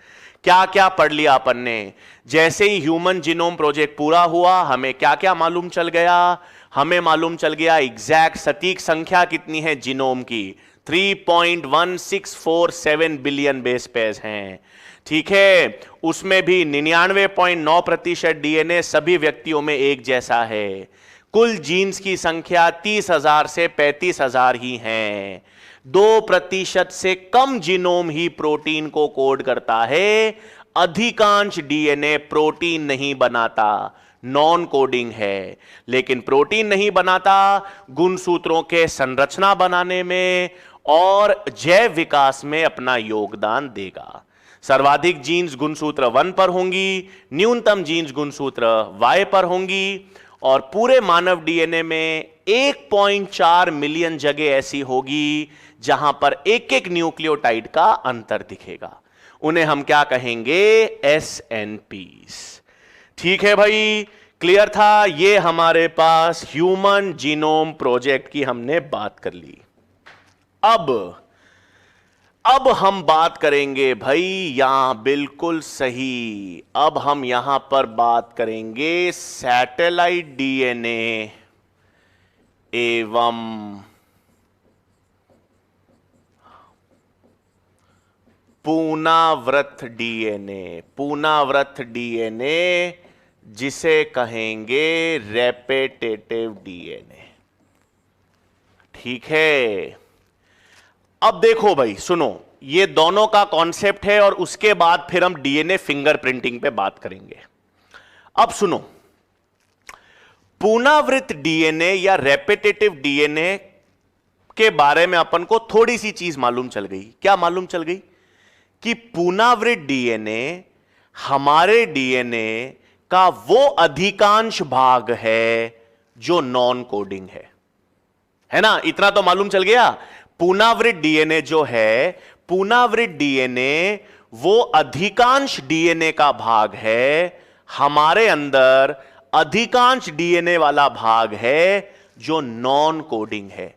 क्या क्या पढ़ लिया अपन ने। जैसे ही ह्यूमन जीनोम प्रोजेक्ट पूरा हुआ हमें क्या क्या मालूम चल गया, हमें मालूम चल गया एग्जैक्ट सटीक संख्या कितनी है जीनोम की, 3.1647 बिलियन बेस पेयर्स हैं। ठीक है, उसमें भी 99.9% डीएनए सभी व्यक्तियों में एक जैसा है। कुल जीन्स की संख्या 30,000 से 35,000 ही हैं। 2% से कम जीनोम ही प्रोटीन को कोड करता है। अधिकांश डीएनए प्रोटीन नहीं बनाता, नॉन कोडिंग है। लेकिन प्रोटीन नहीं बनाता, गुणसूत्रों के संरचना बनाने में और जैव विकास में अपना योगदान देगा। सर्वाधिक जीन्स गुणसूत्र 1 पर होंगी, न्यूनतम जीन्स गुणसूत्र Y पर होंगी, और पूरे मानव डीएनए में 1.4 मिलियन जगह ऐसी होगी जहां पर एक एक न्यूक्लियोटाइड का अंतर दिखेगा। उन्हें हम क्या कहेंगे, SNPs। ठीक है भाई, क्लियर था। ये हमारे पास ह्यूमन जीनोम प्रोजेक्ट की हमने बात कर ली। अब हम बात करेंगे भाई, यहां बिल्कुल सही, अब हम यहां पर बात करेंगे सैटेलाइट डीएनए एवं पुनरावृत्त डीएनए। पुनरावृत्त डीएनए जिसे कहेंगे रेपिटेटिव डीएनए। ठीक है, अब देखो भाई, सुनो, ये दोनों का कॉन्सेप्ट है और उसके बाद फिर हम डीएनए फिंगरप्रिंटिंग पे बात करेंगे। अब सुनो, पुनरावृत्त डीएनए या रेपिटेटिव डीएनए के बारे में अपन को थोड़ी सी चीज मालूम चल गई। क्या मालूम चल गई? कि पुनरावृत्त डीएनए हमारे डीएनए का वो अधिकांश भाग है जो नॉन कोडिंग है ना। इतना तो मालूम चल गया। पुनरावृत्त डीएनए जो है, पुनरावृत्त डीएनए वो अधिकांश डीएनए का भाग है। हमारे अंदर अधिकांश डीएनए वाला भाग है जो नॉन कोडिंग है,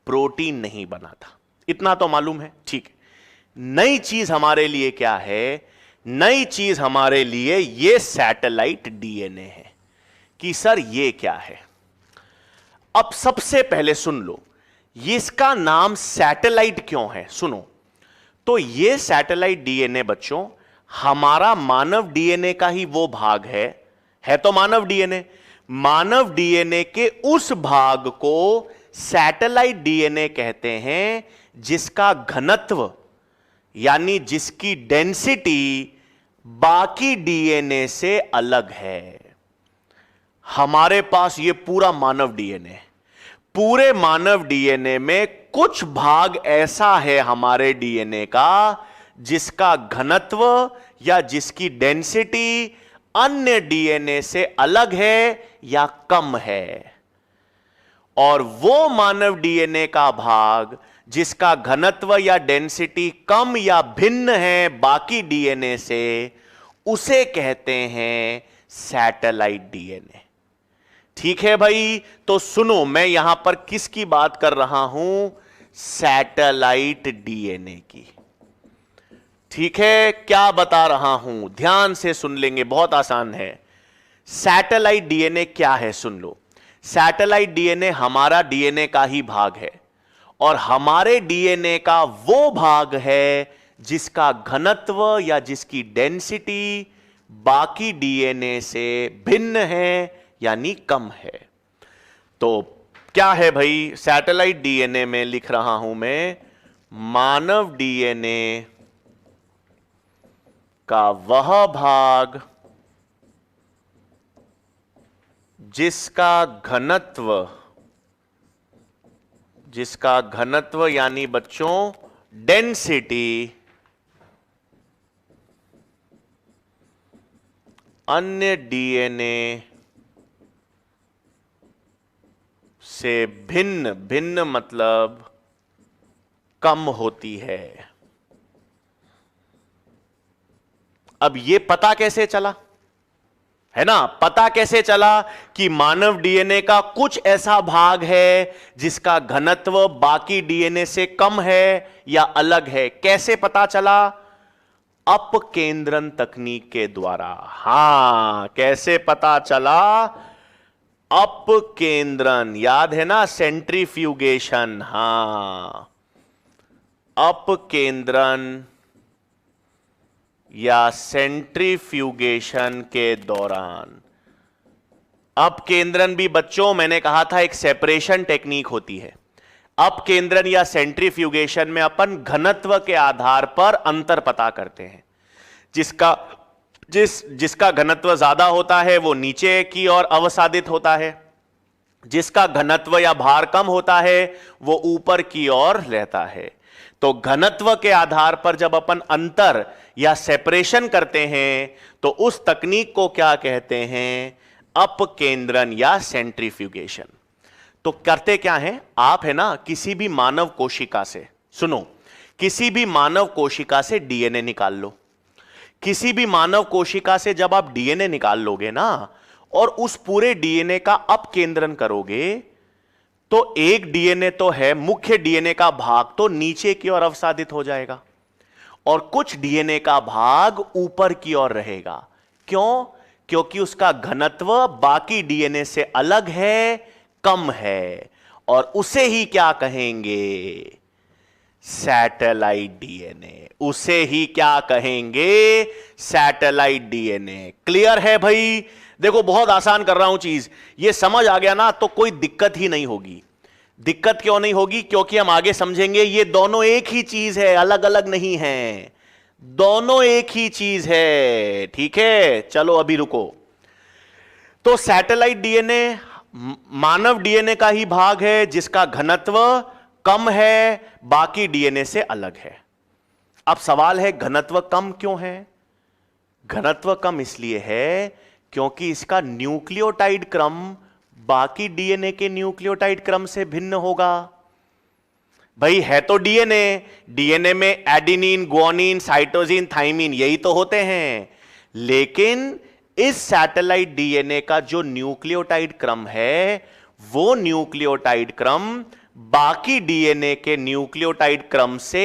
प्रोटीन नहीं बनाता। इतना तो मालूम है, ठीक है। नई चीज हमारे लिए क्या है? नई चीज हमारे लिए ये सैटेलाइट डीएनए है कि सर ये क्या है। अब सबसे पहले सुन लो, ये इसका नाम सैटेलाइट क्यों है, सुनो। तो ये सैटेलाइट डीएनए बच्चों हमारा मानव डीएनए का ही वो भाग है तो मानव डीएनए। मानव डीएनए के उस भाग को सैटेलाइट डीएनए कहते हैं जिसका घनत्व यानी जिसकी डेंसिटी बाकी डीएनए से अलग है। हमारे पास ये पूरा मानव डीएनए, पूरे मानव डीएनए में कुछ भाग ऐसा है हमारे डीएनए का जिसका घनत्व या जिसकी डेंसिटी अन्य डीएनए से अलग है या कम है। और वो मानव डीएनए का भाग जिसका घनत्व या डेंसिटी कम या भिन्न है बाकी डीएनए से, उसे कहते हैं सैटेलाइट डीएनए। ठीक है भाई, तो सुनो मैं यहां पर किसकी बात कर रहा हूं? सैटेलाइट डीएनए की। ठीक है, क्या बता रहा हूं ध्यान से सुन लेंगे, बहुत आसान है। सैटेलाइट डीएनए क्या है सुन लो। सैटेलाइट डीएनए हमारा डीएनए का ही भाग है और हमारे डीएनए का वो भाग है जिसका घनत्व या जिसकी डेंसिटी बाकी डीएनए से भिन्न है यानी कम है। तो क्या है भाई? सैटेलाइट डीएनए में लिख रहा हूं मैं, मानव डीएनए का वह भाग जिसका घनत्व यानी बच्चों डेंसिटी अन्य डीएनए से भिन्न मतलब कम होती है। अब ये पता कैसे चला, है ना? पता कैसे चला कि मानव डीएनए का कुछ ऐसा भाग है जिसका घनत्व बाकी डीएनए से कम है या अलग है? कैसे पता चला? अपकेंद्रण तकनीक के द्वारा। हां, कैसे पता चला? अपकेंद्रण, याद है ना? सेंट्रीफ्यूगेशन। हां, अपकेंद्रण या सेंट्रीफ्यूगेशन के दौरान। अपकेंद्रण भी बच्चों मैंने कहा था एक सेपरेशन टेक्निक होती है। अपकेंद्रण या सेंट्रीफ्यूगेशन में अपन घनत्व के आधार पर अंतर पता करते हैं। जिसका घनत्व ज्यादा होता है वो नीचे की ओर अवसादित होता है, जिसका घनत्व या भार कम होता है वो ऊपर की ओर रहता है। तो घनत्व के आधार पर जब अपन अंतर या सेपरेशन करते हैं तो उस तकनीक को क्या कहते हैं? अपकेंद्रण या सेंट्रीफ्यूगेशन। तो करते क्या हैं आप, है ना? किसी भी मानव कोशिका से, सुनो, किसी भी मानव कोशिका से डीएनए निकाल लो। किसी भी मानव कोशिका से जब आप डीएनए निकाल लोगे ना और उस पूरे डीएनए का अपकेंद्रण करोगे तो एक डीएनए तो है, मुख्य डीएनए का भाग तो नीचे की ओर अवसादित हो जाएगा और कुछ डीएनए का भाग ऊपर की ओर रहेगा। क्यों? क्योंकि उसका घनत्व बाकी डीएनए से अलग है, कम है, और उसे ही क्या कहेंगे? Satellite DNA. उसे ही क्या कहेंगे? Satellite DNA. क्लियर है भाई? देखो बहुत आसान कर रहा हूं चीज, ये समझ आ गया ना तो कोई दिक्कत ही नहीं होगी। दिक्कत क्यों नहीं होगी? क्योंकि हम आगे समझेंगे ये दोनों एक ही चीज है, अलग अलग नहीं है, दोनों एक ही चीज है। ठीक है, चलो अभी रुको। तो सैटेलाइट डीएनए मानव डीएनए का ही भाग है जिसका घनत्व कम है, बाकी डीएनए से अलग है। अब सवाल है घनत्व कम क्यों है? घनत्व कम इसलिए है क्योंकि इसका न्यूक्लियोटाइड क्रम बाकी डीएनए के न्यूक्लियोटाइड क्रम से भिन्न होगा। भाई है तो डीएनए, डीएनए में एडेनिन, गुआनिन, साइटोसिन, थाइमिन यही तो होते हैं। लेकिन इस सैटेलाइट डीएनए का जो न्यूक्लियोटाइड क्रम है वो न्यूक्लियोटाइड क्रम बाकी डीएनए के न्यूक्लियोटाइड क्रम से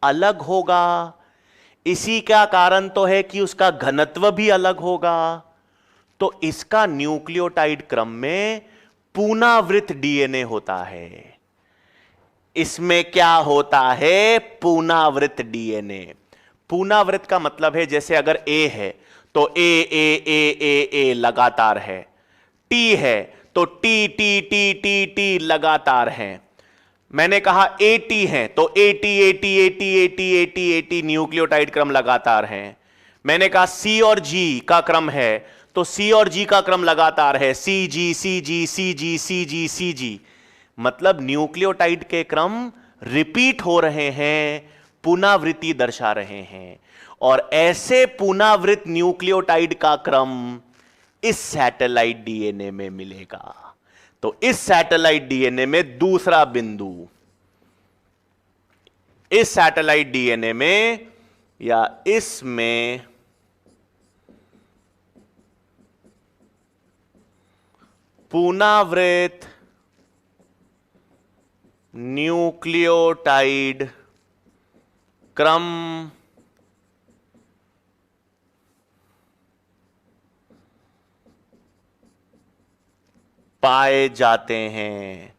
अलग होगा। इसी का कारण तो है कि उसका घनत्व भी अलग होगा। तो इसका न्यूक्लियोटाइड क्रम में पुनरावृत डीएनए होता है। इसमें क्या होता है? पुनरावृत डीएनए। पुनरावृत का मतलब है जैसे अगर ए है तो ए लगातार है, टी है तो T T T T T लगातार है। मैंने कहा एटी है तो eighty eighty eighty eighty eighty eighty nucleotide क्रम लगातार है। मैंने कहा सी और जी का क्रम है तो सी और जी का क्रम लगातार है, सी जी सी जी सी जी सी जी सी जी। मतलब न्यूक्लियोटाइड के क्रम रिपीट हो रहे हैं, पुनरावृत्ति दर्शा रहे हैं। और ऐसे पुनरावृत न्यूक्लियोटाइड का क्रम इस सैटेलाइट डीएनए में मिलेगा। तो इस सैटेलाइट डीएनए में दूसरा बिंदु, इस सैटेलाइट डीएनए में या इसमें पुनरावृत न्यूक्लियोटाइड क्रम पाए जाते हैं।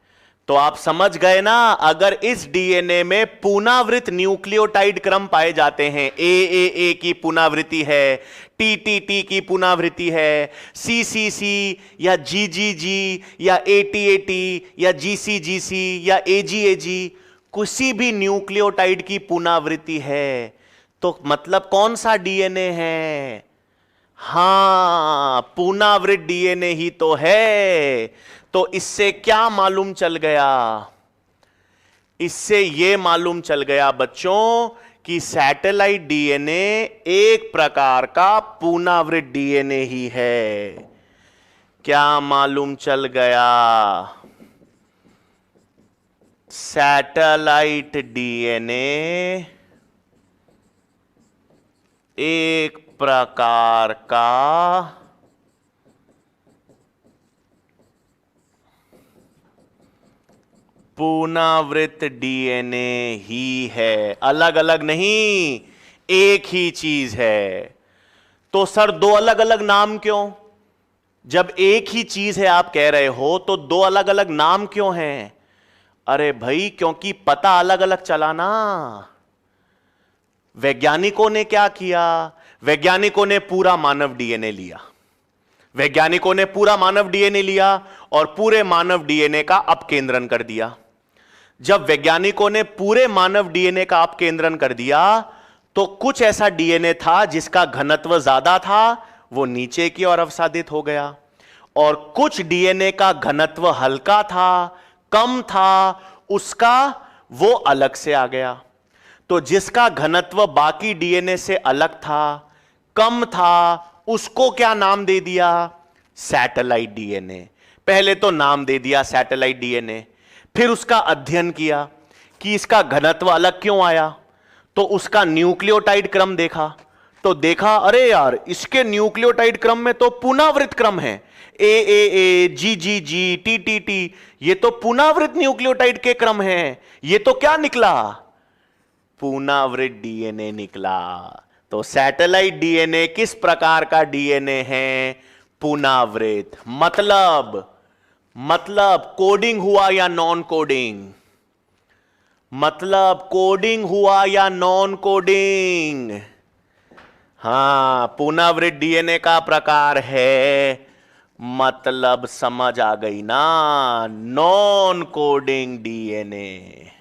तो आप समझ गए ना, अगर इस डीएनए में पुनरावृत न्यूक्लियोटाइड क्रम पाए जाते हैं, ए की पुनरावृत्ति है, टी की पुनरावृत्ति है, सी या जी या ए या जी या ए किसी भी न्यूक्लियोटाइड की पुनरावृत्ति है, तो मतलब कौन सा डीएनए है? हां, पुनरावृत डीएनए ही तो है। तो इससे क्या मालूम चल गया? इससे यह मालूम चल गया बच्चों कि सैटेलाइट डीएनए एक प्रकार का पुनरावृत डीएनए ही है। क्या मालूम चल गया? सैटेलाइट डीएनए एक प्रकार का पुनरावृत डीएनए ही है, अलग अलग नहीं, एक ही चीज है। तो सर दो अलग अलग नाम क्यों? जब एक ही चीज है आप कह रहे हो तो दो अलग अलग नाम क्यों हैं? अरे भाई क्योंकि पता अलग अलग चला ना। वैज्ञानिकों ने क्या किया? वैज्ञानिकों ने पूरा मानव डीएनए लिया, वैज्ञानिकों ने पूरा मानव डीएनए लिया और पूरे मानव डीएनए का अपकेंद्रण कर दिया। जब वैज्ञानिकों ने पूरे मानव डीएनए का अपकेंद्रण कर दिया तो कुछ ऐसा डीएनए था जिसका घनत्व ज्यादा था, वो नीचे की ओर अवसादित हो गया, और कुछ डीएनए का घनत्व हल्का था, कम था, उसका वो अलग से आ गया। तो जिसका घनत्व बाकी डीएनए से अलग था, कम था, उसको क्या नाम दे दिया? Satellite DNA. पहले तो नाम दे दिया सैटेलाइट डीएनए, फिर उसका अध्ययन किया कि इसका घनत्व अलग क्यों आया, तो उसका न्यूक्लियोटाइड क्रम देखा तो देखा अरे यार इसके न्यूक्लियोटाइड क्रम में तो पुनरावृत क्रम है, ए जी टी, ये तो पुनरावृत न्यूक्लियोटाइड के क्रम हैं। ये तो क्या निकला? पुनरावृत डीएनए निकला। तो सैटेलाइट डीएनए किस प्रकार का डीएनए है? पुनरावृत। मतलब कोडिंग हुआ या नॉन कोडिंग? मतलब कोडिंग हुआ या नॉन कोडिंग? हां, पुनरावृत डीएनए का प्रकार है, मतलब समझ आ गई ना, नॉन कोडिंग डीएनए।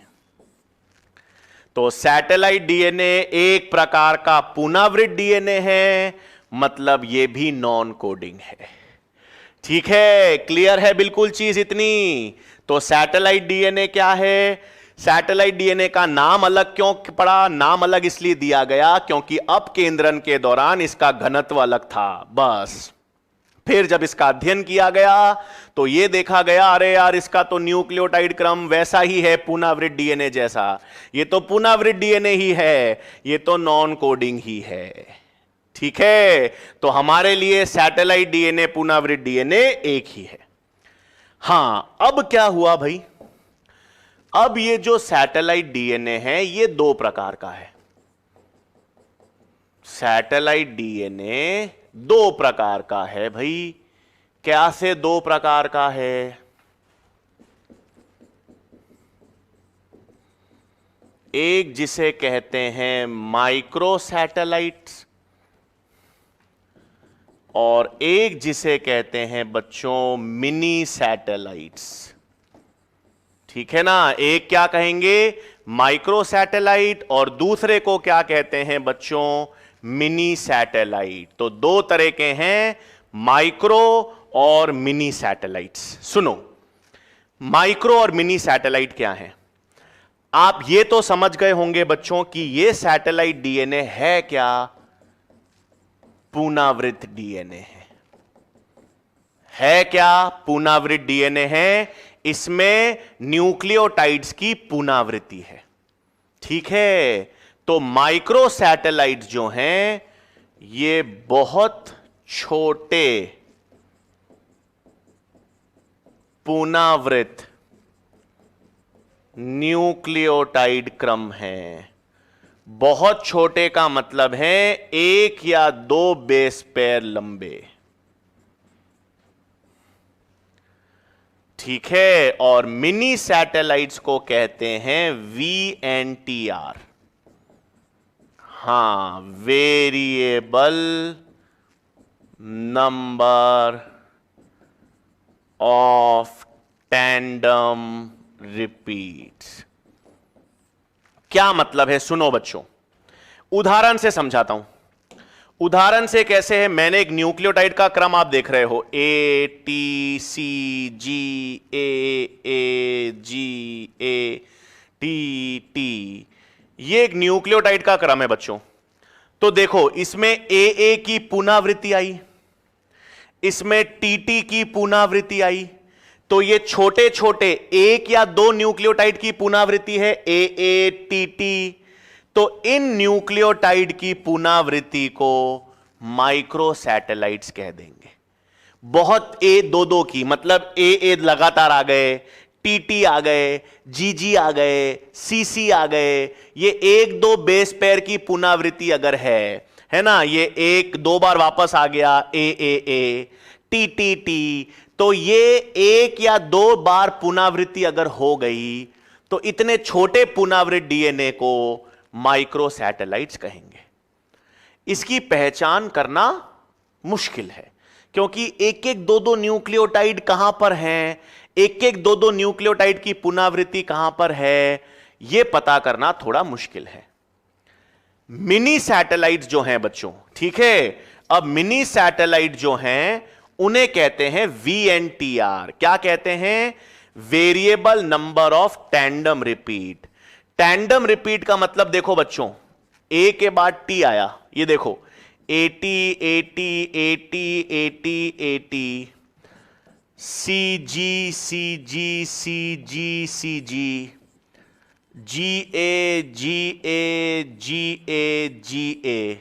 तो सैटेलाइट डीएनए एक प्रकार का पुनरावृत डीएनए है, मतलब यह भी नॉन कोडिंग है। ठीक है, क्लियर है बिल्कुल चीज इतनी? तो सैटेलाइट डीएनए क्या है? सैटेलाइट डीएनए का नाम अलग क्यों पड़ा? नाम अलग इसलिए दिया गया क्योंकि अपकेंद्रण के दौरान इसका घनत्व अलग था, बस। फिर जब इसका अध्ययन किया गया तो यह देखा गया, अरे यार इसका तो न्यूक्लियोटाइड क्रम वैसा ही है पुनरावृत डीएनए जैसा, ये तो पुनरावृत डीएनए ही है, ये तो नॉन कोडिंग ही है। ठीक है, तो हमारे लिए सैटेलाइट डीएनए पुनरावृत डीएनए एक ही है। हां, अब क्या हुआ भाई, अब ये जो सैटेलाइट डीएनए है ये दो प्रकार का है। सैटेलाइट डीएनए दो प्रकार का है भाई। क्या से दो प्रकार का है? एक जिसे कहते हैं माइक्रो सैटेलाइट्स और एक जिसे कहते हैं बच्चों मिनी सैटेलाइट्स। ठीक है ना, एक क्या कहेंगे माइक्रो सैटेलाइट और दूसरे को क्या कहते हैं बच्चों मिनी सैटेलाइट। तो दो तरह के हैं, माइक्रो और मिनी सैटेलाइट्स। सुनो, माइक्रो और मिनी सैटेलाइट क्या है? आप ये तो समझ गए होंगे बच्चों कि ये सैटेलाइट डीएनए है क्या? पुनरावृत डीएनए है क्या? पुनरावृत डीएनए है, इसमें न्यूक्लियोटाइड्स की पुनरावृत्ति है। ठीक है, तो माइक्रो सैटेलाइट जो हैं ये बहुत छोटे पुनरावृत न्यूक्लियोटाइड क्रम हैं। बहुत छोटे का मतलब है एक या दो बेस पेयर लंबे। ठीक है, और मिनी सैटेलाइट्स को कहते हैं VNTR। हां, variable number of tandem repeats. क्या मतलब है? सुनो बच्चों, उदाहरण से समझाता हूं। उदाहरण से कैसे है? मैंने एक न्यूक्लियोटाइड का क्रम आप देख रहे हो, ATCGAAGATT। ये एक न्यूक्लियोटाइड का क्रम है बच्चों। तो देखो, इसमें AA की पुनरावृत्ति आई, इसमें TT की पुनरावृत्ति आई। तो ये छोटे छोटे एक या दो न्यूक्लियोटाइड की पुनरावृत्ति है, AATT। तो इन न्यूक्लियोटाइड की पुनरावृत्ति को माइक्रो सैटेलाइट्स कह देंगे। बहुत दो दो की, मतलब ए लगातार आ गए, TT आ गए, GG आ गए, CC आ गए। ये एक दो बेस पेयर की पुनरावृत्ति अगर है ना, ये एक दो बार वापस आ गया AAA, TTT, तो ये एक या दो बार पुनरावृत्ति अगर हो गई तो इतने छोटे पुनरावृत डीएनए को माइक्रो सैटेलाइट्स कहेंगे। इसकी पहचान करना मुश्किल है क्योंकि एक एक दो दो न्यूक्लियोटाइड कहां पर हैं, एक एक दो दो न्यूक्लियोटाइड की पुनरावृत्ति कहां पर है, यह पता करना थोड़ा मुश्किल है। मिनी सैटेलाइट जो हैं बच्चों, ठीक है, अब मिनी सैटेलाइट जो हैं उन्हें कहते हैं VNTR। क्या कहते हैं? Variable number of tandem repeat. Tandem repeat का मतलब देखो बच्चों, A के बाद T आया, ये देखो AT AT AT AT AT, CG CG CG CG, GA GA GA GA।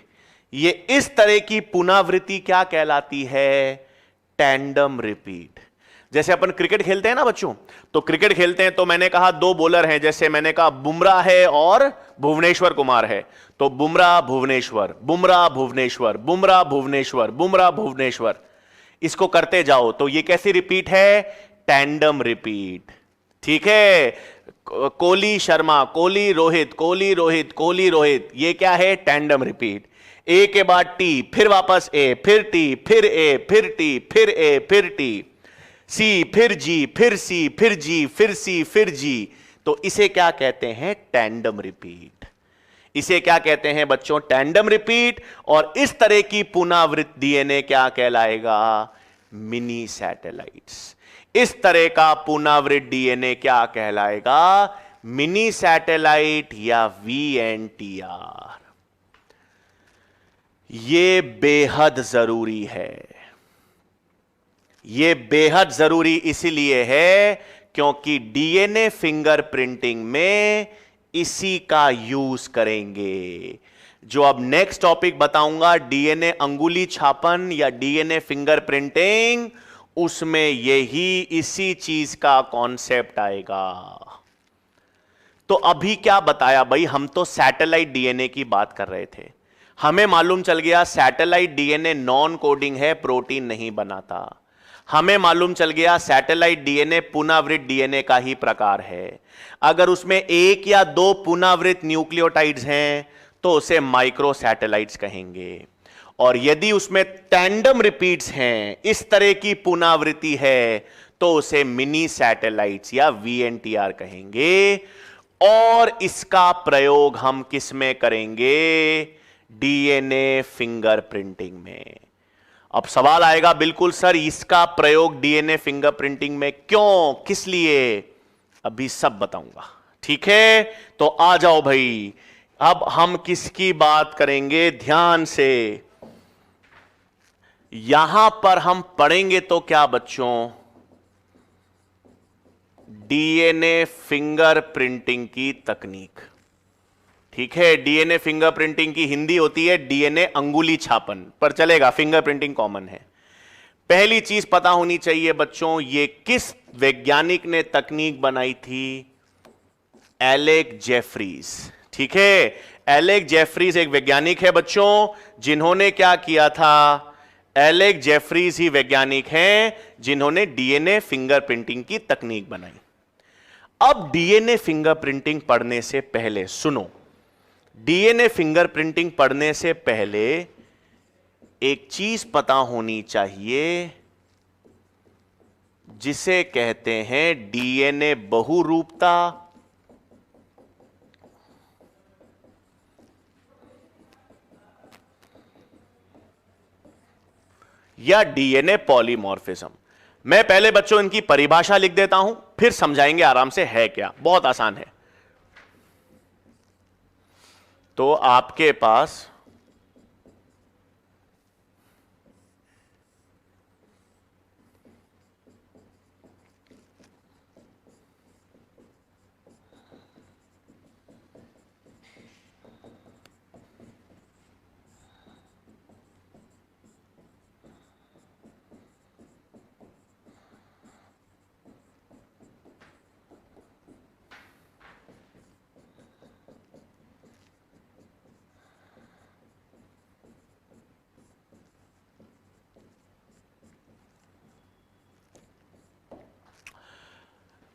ये इस तरह की पुनरावृत्ति क्या कहलाती है? Tandem repeat. जैसे अपन क्रिकेट खेलते हैं ना बच्चों, तो क्रिकेट खेलते हैं तो मैंने कहा दो बॉलर हैं, जैसे मैंने कहा बुमराह है और भुवनेश्वर कुमार है, तो बुमराह भुवनेश्वर, बुमराह भुवनेश्वर, बुमराह भुवनेश्वर, बुमराह भुवनेश्वर, इसको करते जाओ तो ये कैसी रिपीट है? Tandem repeat. ठीक है, कोहली शर्मा, कोहली रोहित, कोहली रोहित, कोहली रोहित, ये क्या है? Tandem repeat. ए के बाद टी, फिर वापस ए, फिर टी, फिर ए, फिर टी, फिर ए, फिर टी, सी, फिर जी, फिर सी, फिर जी, फिर सी, फिर जी। तो इसे क्या कहते हैं? Tandem repeat. इसे क्या कहते हैं बच्चों? Tandem repeat. और इस तरह की पुनरावृत्त डीएनए क्या कहलाएगा? Mini satellites. इस तरह का पुनरावृत्त डीएनए क्या कहलाएगा? मिनी सैटेलाइट या VNTR। ये बेहद जरूरी है। ये बेहद जरूरी इसलिए है क्योंकि डीएनए फिंगरप्रिंटिंग में इसी का यूज करेंगे। जो अब नेक्स्ट टॉपिक बताऊंगा, डीएनए अंगुली छापन या डीएनए फिंगरप्रिंटिंग, उसमें यही इसी चीज का कॉन्सेप्ट आएगा। तो अभी क्या बताया भाई, हम तो सैटेलाइट डीएनए की बात कर रहे थे। हमें मालूम चल गया सैटेलाइट डीएनए नॉन कोडिंग है, प्रोटीन नहीं बनाता। हमें मालूम चल गया सैटेलाइट डीएनए पुनरावृत डीएनए का ही प्रकार है। अगर उसमें एक या दो पुनरावृत न्यूक्लियोटाइड्स हैं तो उसे माइक्रो सैटेलाइट्स कहेंगे, और यदि उसमें टैंडम रिपीट्स हैं, इस तरह की पुनरावृत्ति है, तो उसे मिनी सैटेलाइट्स या वीएनटीआर कहेंगे। और इसका प्रयोग हम किस में करेंगे? डीएनए फिंगरप्रिंटिंग में। अब सवाल आएगा बिल्कुल सर, इसका प्रयोग डीएनए फिंगरप्रिंटिंग में क्यों, किस लिए? अभी सब बताऊंगा, ठीक है? तो आ जाओ भाई, अब हम किसकी बात करेंगे? ध्यान से यहां पर हम पढ़ेंगे तो क्या बच्चों? डीएनए फिंगरप्रिंटिंग की तकनीक, ठीक है? डीएनए फिंगरप्रिंटिंग की हिंदी होती है डीएनए अंगुली छापन, पर चलेगा, फिंगरप्रिंटिंग कॉमन है। पहली चीज पता होनी चाहिए बच्चों, ये किस वैज्ञानिक ने तकनीक बनाई थी? एलेक जेफरीज, ठीक है? एलेक जेफरीज एक वैज्ञानिक है बच्चों, जिन्होंने क्या किया था? एलेक जेफरीज ही वैज्ञानिक हैं जिन्होंने डीएनए फिंगरप्रिंटिंग की तकनीक बनाई। अब डीएनए फिंगरप्रिंटिंग पढ़ने से पहले सुनो, डीएनए फिंगरप्रिंटिंग पढ़ने से पहले एक चीज पता होनी चाहिए जिसे कहते हैं डीएनए बहुरूपता या डीएनए पॉलीमॉर्फिज्म। मैं पहले बच्चों इनकी परिभाषा लिख देता हूं, फिर समझाएंगे आराम से है क्या, बहुत आसान है। तो आपके पास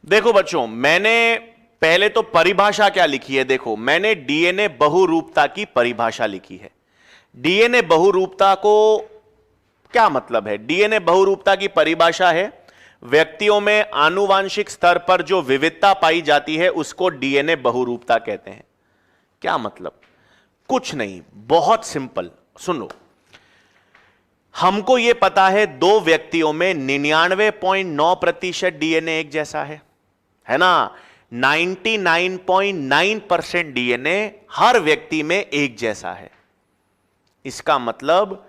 देखो बच्चों, मैंने पहले तो परिभाषा क्या लिखी है, देखो मैंने डीएनए बहुरूपता की परिभाषा लिखी है। डीएनए बहुरूपता को क्या मतलब है? डीएनए बहुरूपता की परिभाषा है, व्यक्तियों में आनुवांशिक स्तर पर जो विविधता पाई जाती है उसको डीएनए बहुरूपता कहते हैं। क्या मतलब? कुछ नहीं, बहुत सिंपल, सुनो। हमको यह पता है दो व्यक्तियों में 99.9% डीएनए एक जैसा है ना? 99.9% डीएनए हर व्यक्ति में एक जैसा है। इसका मतलब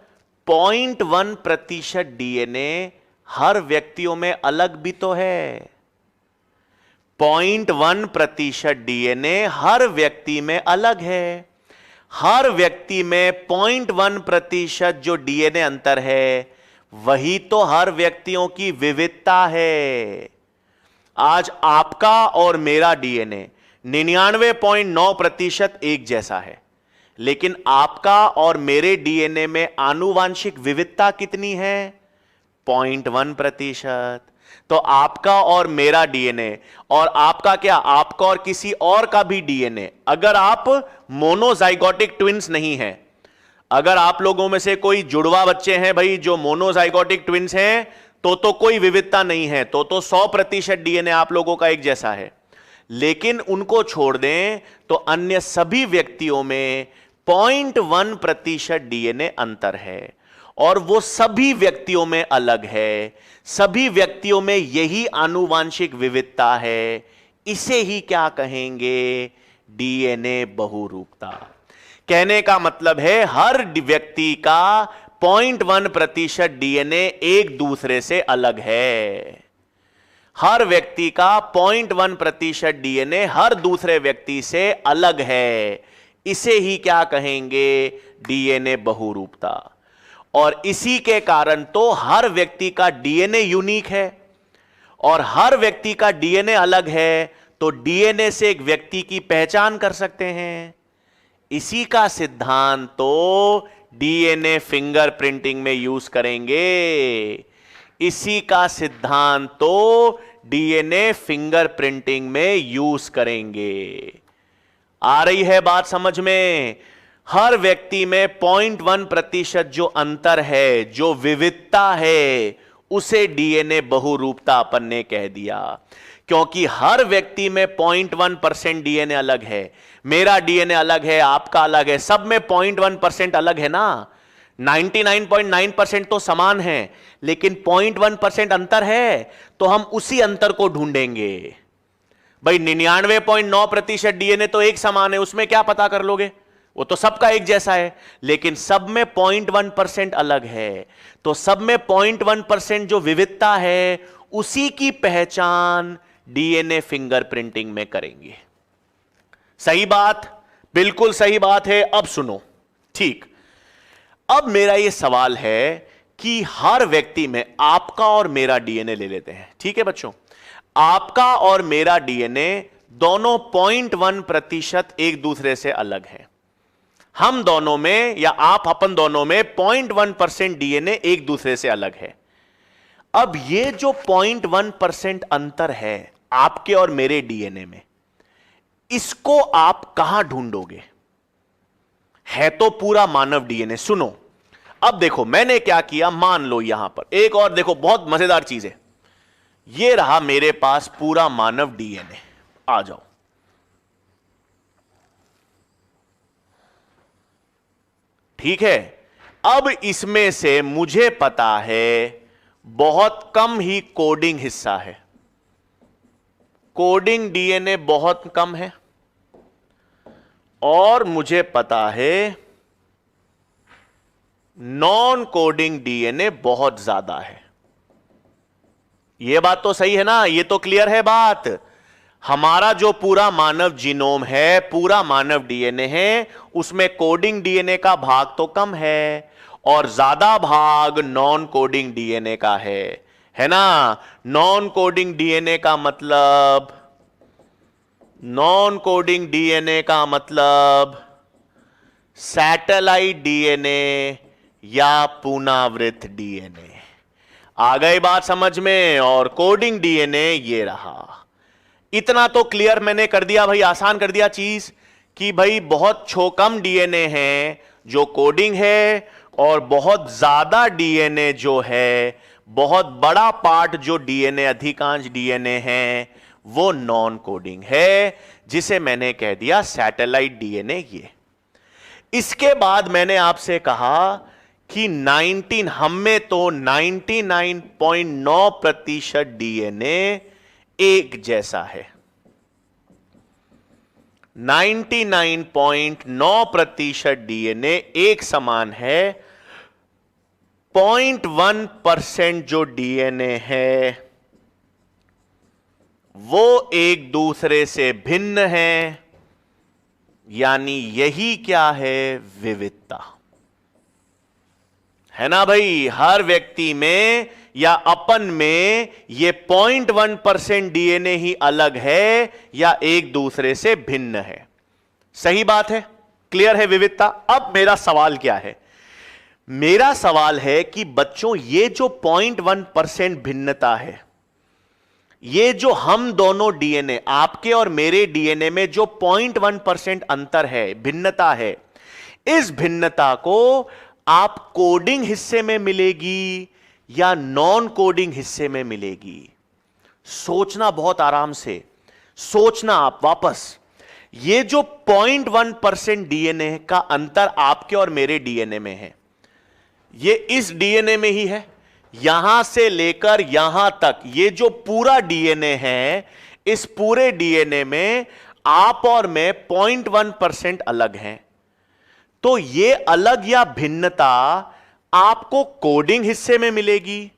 0.1% डीएनए हर व्यक्तियों में अलग भी तो है। 0.1% डीएनए हर व्यक्ति में अलग है। हर व्यक्ति में 0.1% जो डीएनए अंतर है, वही तो हर व्यक्तियों की विविधता है। आज आपका और मेरा डीएनए 99.9% एक जैसा है, लेकिन आपका और मेरे डीएनए में आनुवांशिक विविधता कितनी है? 0.1%। तो आपका और मेरा डीएनए, और आपका क्या, आपका और किसी और का भी डीएनए, अगर आप मोनोजाइगोटिक ट्विंस नहीं हैं, अगर आप लोगों में से कोई जुड़वा बच्चे हैं भाई जो मोनोजाइगोटिक ट्विंस हैं, तो कोई विविधता नहीं है, तो 100% डीएनए आप लोगों का एक जैसा है। लेकिन उनको छोड़ दें तो अन्य सभी व्यक्तियों में 0.1% डीएनए अंतर है, और वो सभी व्यक्तियों में अलग है। सभी व्यक्तियों में यही आनुवांशिक विविधता है। इसे ही क्या कहेंगे? डीएनए बहुरूपता। कहने का मतलब है हर व्यक्ति का 0.1% डीएनए एक दूसरे से अलग है। हर व्यक्ति का 0.1% डीएनए हर दूसरे व्यक्ति से अलग है। इसे ही क्या कहेंगे? डीएनए बहुरूपता। और इसी के कारण तो हर व्यक्ति का डीएनए यूनिक है, और हर व्यक्ति का डीएनए अलग है, तो डीएनए से एक व्यक्ति की पहचान कर सकते हैं। इसी का सिद्धांत तो डीएनए फिंगरप्रिंटिंग में यूज करेंगे। इसी का सिद्धांत तो डीएनए फिंगरप्रिंटिंग में यूज करेंगे। आ रही है बात समझ में? हर व्यक्ति में 0.1% जो अंतर है, जो विविधता है, उसे डीएनए बहुरूपता अपन ने कह दिया। क्योंकि हर व्यक्ति में 0.1% डीएनए अलग है। मेरा डीएनए अलग है, आपका अलग है, सब में 0.1% अलग है ना। 99.9% तो समान है, लेकिन 0.1% अंतर है, तो हम उसी अंतर को ढूंढेंगे। भाई 99.9% डीएनए तो एक समान है, उसमें क्या पता कर लोगे? वो तो सबका एक जैसा है, लेकिन सब में 0.1% अलग है। तो सब में 0.1% जो विविधता है, उसी की पहचान डीएनए फिंगरप्रिंटिंग में करेंगे। सही बात? बिल्कुल सही बात है। अब सुनो, ठीक। अब मेरा यह सवाल है कि हर व्यक्ति में आपका और मेरा डीएनए ले लेते हैं, ठीक है बच्चों? आपका और मेरा डीएनए दोनों 0.1% एक दूसरे से अलग है। हम दोनों में, या आप अपन दोनों में 0.1% डीएनए एक दूसरे से अलग है। अब ये जो 0.1% अंतर है आपके और मेरे डीएनए में, इसको आप कहां ढूंढोगे? है तो पूरा मानव डीएनए। सुनो, अब देखो मैंने क्या किया। मान लो यहां पर एक और देखो, बहुत मजेदार चीज है। ये रहा मेरे पास पूरा मानव डीएनए। आ जाओ, ठीक है। अब इसमें से मुझे पता है बहुत कम ही कोडिंग हिस्सा है। कोडिंग डीएनए बहुत कम है, और मुझे पता है नॉन कोडिंग डीएनए बहुत ज्यादा है। यह बात तो सही है ना? यह तो क्लियर है बात। हमारा जो पूरा मानव जीनोम है, पूरा मानव डीएनए है, उसमें कोडिंग डीएनए का भाग तो कम है, और ज्यादा भाग नॉन कोडिंग डीएनए का है ना? नॉन कोडिंग डीएनए का मतलब, नॉन कोडिंग डीएनए का मतलब सैटेलाइट डीएनए या पुनरावृत्त डीएनए। आ गई बात समझ में? और कोडिंग डीएनए ये रहा। इतना तो क्लियर मैंने कर दिया भाई, आसान कर दिया चीज, कि भाई बहुत कम डीएनए है जो कोडिंग है, और बहुत ज्यादा डीएनए जो है, बहुत बड़ा पार्ट जो डीएनए, अधिकांश डीएनए है, वो नॉन कोडिंग है, जिसे मैंने कह दिया सैटेलाइट डीएनए। ये इसके बाद मैंने आपसे कहा कि हम में तो 99.9% डीएनए एक जैसा है। 99.9% डीएनए एक समान है। 0.1% जो डीएनए है वो एक दूसरे से भिन्न है। यानी यही क्या है? विविधता है ना भाई? हर व्यक्ति में या अपन में ये 0.1% डीएनए ही अलग है या एक दूसरे से भिन्न है। सही बात है? क्लियर है विविधता? अब मेरा सवाल क्या है? मेरा सवाल है कि बच्चों ये जो 0.1% भिन्नता है, ये जो हम दोनों डीएनए, आपके और मेरे डीएनए में जो 0.1% अंतर है, भिन्नता है, इस भिन्नता को आप कोडिंग हिस्से में मिलेगी या नॉन कोडिंग हिस्से में मिलेगी? सोचना बहुत आराम से, सोचना आप वापस। ये जो 0.1% डीएनए का अंतर आपके और मेरे डीएनए में है, ये इस डीएनए में ही है। यहां से लेकर यहां तक ये जो पूरा डीएनए है, इस पूरे डीएनए में आप और मैं 0.1% अलग हैं। तो ये अलग या भिन्नता आपको कोडिंग हिस्से में मिलेगी,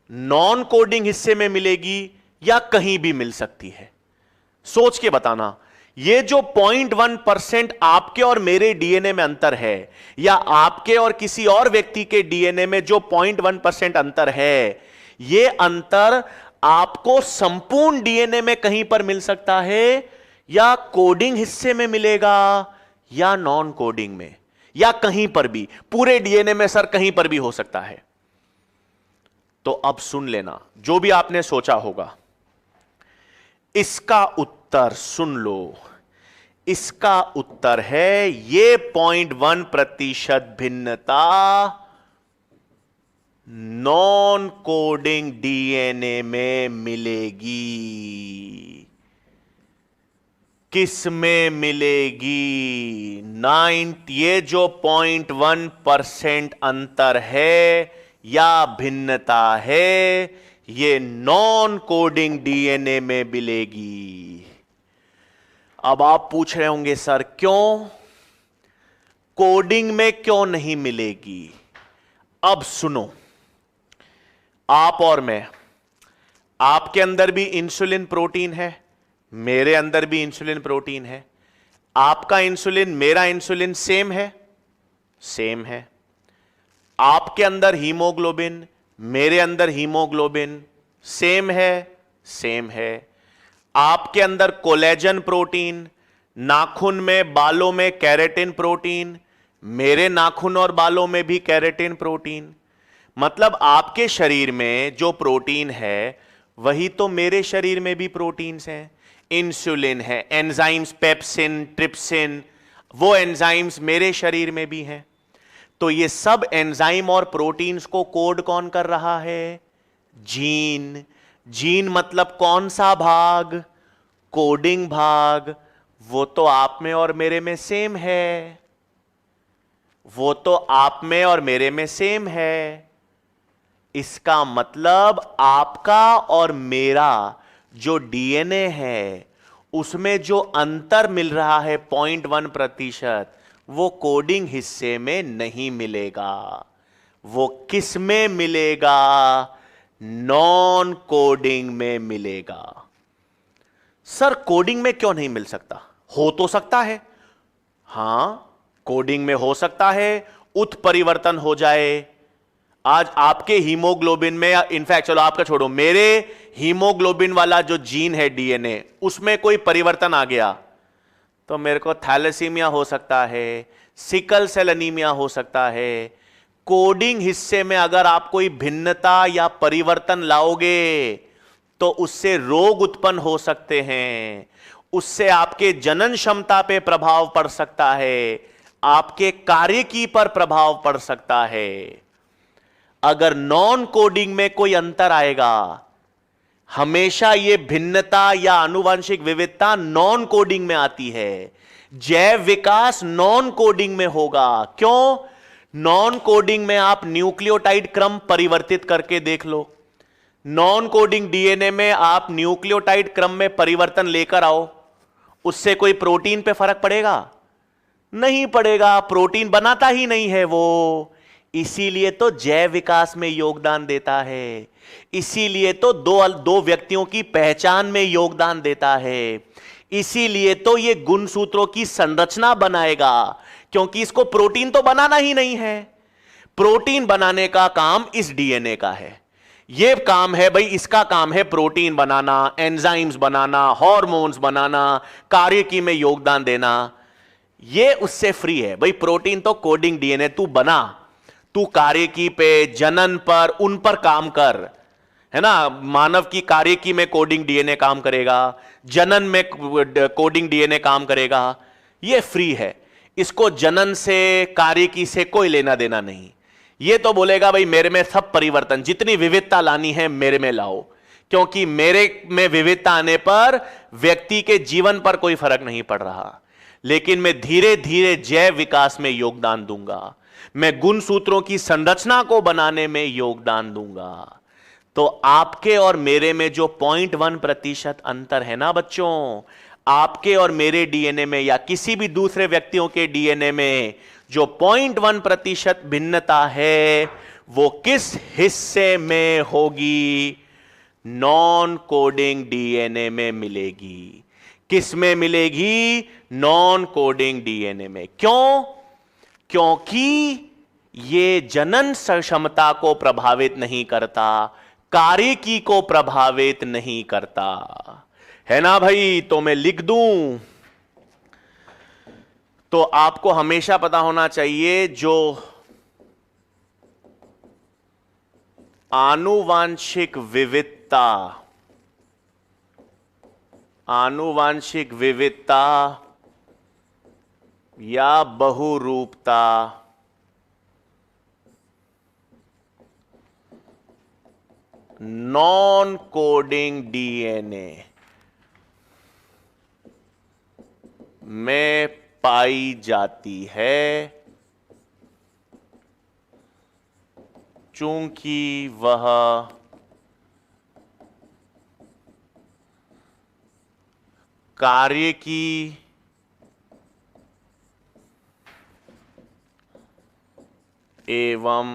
नॉन कोडिंग हिस्से में मिलेगी, या कहीं भी मिल सकती है? सोच के बताना। ये जो 0.1% आपके और मेरे डीएनए में अंतर है, या आपके और किसी और व्यक्ति के डीएनए में जो 0.1% अंतर है, ये अंतर आपको संपूर्ण डीएनए में कहीं पर मिल सकता है, या कोडिंग हिस्से में मिलेगा, या नॉन कोडिंग में, या कहीं पर भी, पूरे डीएनए में सर कहीं पर भी हो सकता है। तो अब सुन लेना, जो भी आपने सोचा होगा इसका उत्तर सुन लो। इसका उत्तर है ये 0.1% भिन्नता नॉन कोडिंग डीएनए में मिलेगी। किस में मिलेगी? ये जो 0.1% अंतर है या भिन्नता है, ये नॉन कोडिंग डीएनए में मिलेगी। अब आप पूछ रहे होंगे सर क्यों, कोडिंग में क्यों नहीं मिलेगी? अब सुनो, आप और मैं, आपके अंदर भी इंसुलिन प्रोटीन है, मेरे अंदर भी इंसुलिन प्रोटीन है। आपका इंसुलिन मेरा इंसुलिन सेम है, सेम है। आपके अंदर हीमोग्लोबिन, मेरे अंदर हीमोग्लोबिन सेम है, सेम है। आपके अंदर कोलेजन प्रोटीन, नाखून में, बालों में केराटिन प्रोटीन, मेरे नाखून और बालों में भी केराटिन प्रोटीन। मतलब आपके शरीर में जो प्रोटीन है वही तो मेरे शरीर में भी प्रोटीन्स हैं। इंसुलिन है, एंजाइम्स पेप्सिन, ट्रिप्सिन, वो एंजाइम्स मेरे शरीर में भी हैं। तो ये सब एंजाइम और प्रोटीन्स को कोड कौन कर रहा है? जीन। जीन मतलब कौन सा भाग? कोडिंग भाग। वो तो आप में और मेरे में सेम है, वो तो आप में और मेरे में सेम है। इसका मतलब आपका और मेरा जो डीएनए है उसमें जो अंतर मिल रहा है 0.1%, वो कोडिंग हिस्से में नहीं मिलेगा। वो किस में मिलेगा? नॉन कोडिंग में मिलेगा। सर कोडिंग में क्यों नहीं मिल सकता? हो तो सकता है, हां कोडिंग में हो सकता है, उत्परिवर्तन हो जाए। आज आपके हीमोग्लोबिन में, इनफैक्ट चलो आपका छोड़ो, मेरे हीमोग्लोबिन वाला जो जीन है डीएनए, उसमें कोई परिवर्तन आ गया तो मेरे को थैलेसीमिया हो सकता है, सिकल सेल एनीमिया हो सकता है। कोडिंग हिस्से में अगर आप कोई भिन्नता या परिवर्तन लाओगे तो उससे रोग उत्पन्न हो सकते हैं, उससे आपके जनन क्षमता पे प्रभाव पड़ सकता है, आपके कार्यकी पर प्रभाव पड़ सकता है। अगर नॉन कोडिंग में कोई अंतर आएगा, हमेशा यह भिन्नता या आनुवंशिक विविधता नॉन कोडिंग में आती है। जैव विकास नॉन कोडिंग में होगा। क्यों? नॉन कोडिंग में आप न्यूक्लियोटाइड क्रम परिवर्तित करके देख लो। नॉन कोडिंग डीएनए में आप न्यूक्लियोटाइड क्रम में परिवर्तन लेकर आओ, उससे कोई प्रोटीन पे फर्क पड़ेगा? नहीं पड़ेगा, प्रोटीन बनाता ही नहीं है वो। इसीलिए तो जैव विकास में योगदान देता है, इसीलिए तो दो व्यक्तियों की पहचान में योगदान देता है, इसीलिए तो ये गुणसूत्रों की संरचना बनाएगा, क्योंकि इसको प्रोटीन तो बनाना ही नहीं है। प्रोटीन बनाने का काम इस डीएनए का है। ये काम है भाई, इसका काम है प्रोटीन बनाना, एंजाइम्स बनाना, हार्मोन्स बनाना, कार्यकी में योगदान देना। ये उससे फ्री है भाई। प्रोटीन तो कोडिंग डीएनए तू बना, तू कार्यकी पे, जनन पर, उन पर काम कर, है ना। मानव की कार्यकी में कोडिंग डीएनए काम करेगा, जनन में कोडिंग डीएनए काम करेगा। ये फ्री है, इसको जनन से, कार्यकी से कोई लेना देना नहीं। ये तो बोलेगा भाई मेरे में सब परिवर्तन, जितनी विविधता लानी है मेरे में लाओ, क्योंकि मेरे में विविधता आने पर व्यक्ति के जीवन पर कोई फर्क नहीं पड़ रहा। लेकिन मैं धीरे धीरे जैव विकास में योगदान दूंगा, मैं गुणसूत्रों की संरचना को बनाने में योगदान दूंगा। तो आपके और मेरे में जो 0.1% अंतर है ना बच्चों, आपके और मेरे डीएनए में या किसी भी दूसरे व्यक्तियों के डीएनए में जो 0.1% भिन्नता है वो किस हिस्से में होगी? नॉन कोडिंग डीएनए में मिलेगी। किस में मिलेगी? नॉन कोडिंग डीएनए में। क्यों? क्योंकि ये जनन क्षमता को प्रभावित नहीं करता, कार्यकी को प्रभावित नहीं करता, है ना भाई? तो मैं लिख दूं, तो आपको हमेशा पता होना चाहिए जो आनुवांशिक विविधता या बहुरूपता नॉन कोडिंग डीएनए में पाई जाती है, चूंकि वह कार्य की एवं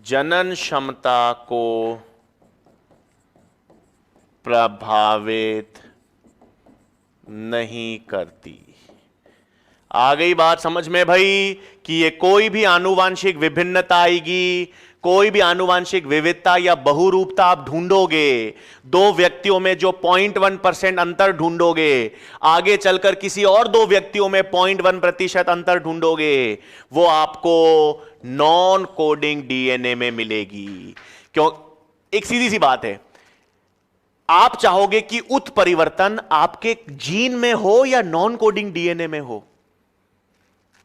जनन क्षमता को प्रभावित नहीं करती। आ गई बात समझ में भाई कि ये कोई भी आनुवांशिक विभिन्नता आएगी, कोई भी आनुवांशिक विविधता या बहुरूपता आप ढूंढोगे, दो व्यक्तियों में जो 0.1% अंतर ढूंढोगे, आगे चलकर किसी और दो व्यक्तियों में 0.1% अंतर ढूंढोगे, वो आपको नॉन कोडिंग डीएनए में मिलेगी। क्यों? एक सीधी सी बात है, आप चाहोगे कि उत्परिवर्तन आपके जीन में हो या नॉन कोडिंग डीएनए में हो?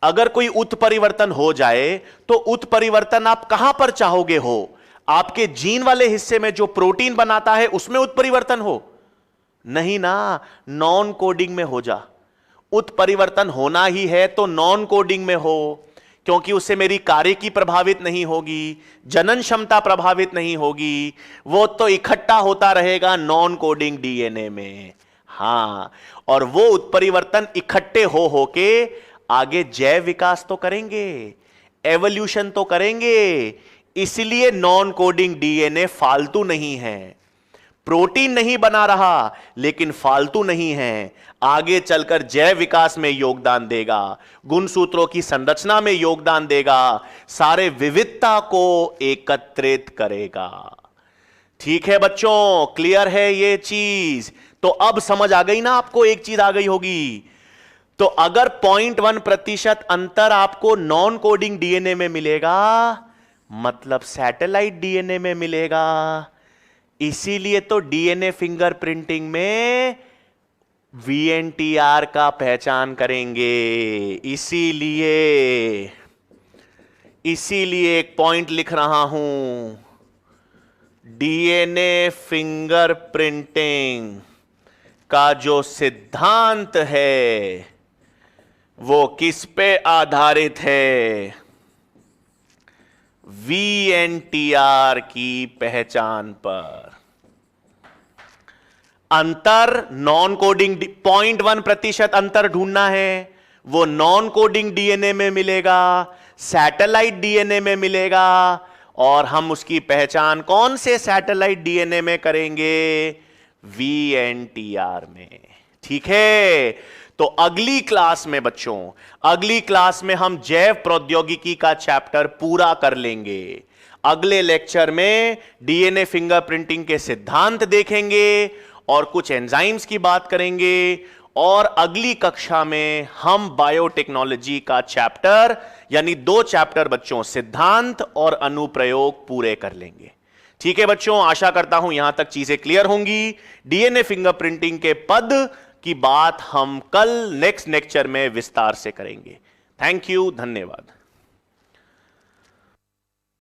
अगर कोई उत्परिवर्तन हो जाए तो उत्परिवर्तन आप कहां पर चाहोगे हो? आपके जीन वाले हिस्से में जो प्रोटीन बनाता है उसमें उत्परिवर्तन हो? नहीं ना, नॉन कोडिंग में हो जा। उत्परिवर्तन होना ही है तो नॉन कोडिंग में हो, क्योंकि उससे मेरी कार्यकी प्रभावित नहीं होगी, जनन क्षमता प्रभावित नहीं होगी, वो तो इकट्ठा होता रहेगा नॉन कोडिंग डीएनए में। हां, और वो उत्परिवर्तन इकट्ठे हो के आगे जैव विकास तो करेंगे, एवोल्यूशन तो करेंगे। इसलिए नॉन कोडिंग डीएनए फालतू नहीं है। प्रोटीन नहीं बना रहा लेकिन फालतू नहीं है, आगे चलकर जैव विकास में योगदान देगा, गुणसूत्रों की संरचना में योगदान देगा, सारे विविधता को एकत्रित करेगा। ठीक है बच्चों, क्लियर है ये चीज? तो अब समझ आ गई ना आपको? एक चीज आ गई होगी। तो अगर 0.1% अंतर आपको नॉन कोडिंग डीएनए में मिलेगा, मतलब सैटेलाइट डीएनए में मिलेगा। इसीलिए तो डीएनए फिंगरप्रिंटिंग में वीएनटीआर का पहचान करेंगे। इसीलिए एक पॉइंट लिख रहा हूं, डीएनए फिंगरप्रिंटिंग का जो सिद्धांत है वो किस पे आधारित है? वीएनटीआर की पहचान पर। अंतर नॉन कोडिंग 0.1% अंतर ढूंढना है, वो नॉन कोडिंग डीएनए में मिलेगा, सैटेलाइट डीएनए में मिलेगा, और हम उसकी पहचान कौन से सैटेलाइट डीएनए में करेंगे? वीएनटीआर में। ठीक है, तो अगली क्लास में बच्चों, अगली क्लास में हम जैव प्रौद्योगिकी का चैप्टर पूरा कर लेंगे। अगले लेक्चर में डीएनए फिंगरप्रिंटिंग के सिद्धांत देखेंगे और कुछ एंजाइम्स की बात करेंगे, और अगली कक्षा में हम बायोटेक्नोलॉजी का चैप्टर यानी 2 चैप्टर बच्चों, सिद्धांत और अनुप्रयोग पूरे कर लेंगे। ठीक है बच्चों, आशा करता हूं यहां तक चीजें क्लियर होंगी। डीएनए फिंगरप्रिंटिंग के पद की बात हम कल नेक्स्ट लेक्चर में विस्तार से करेंगे। थैंक यू, धन्यवाद।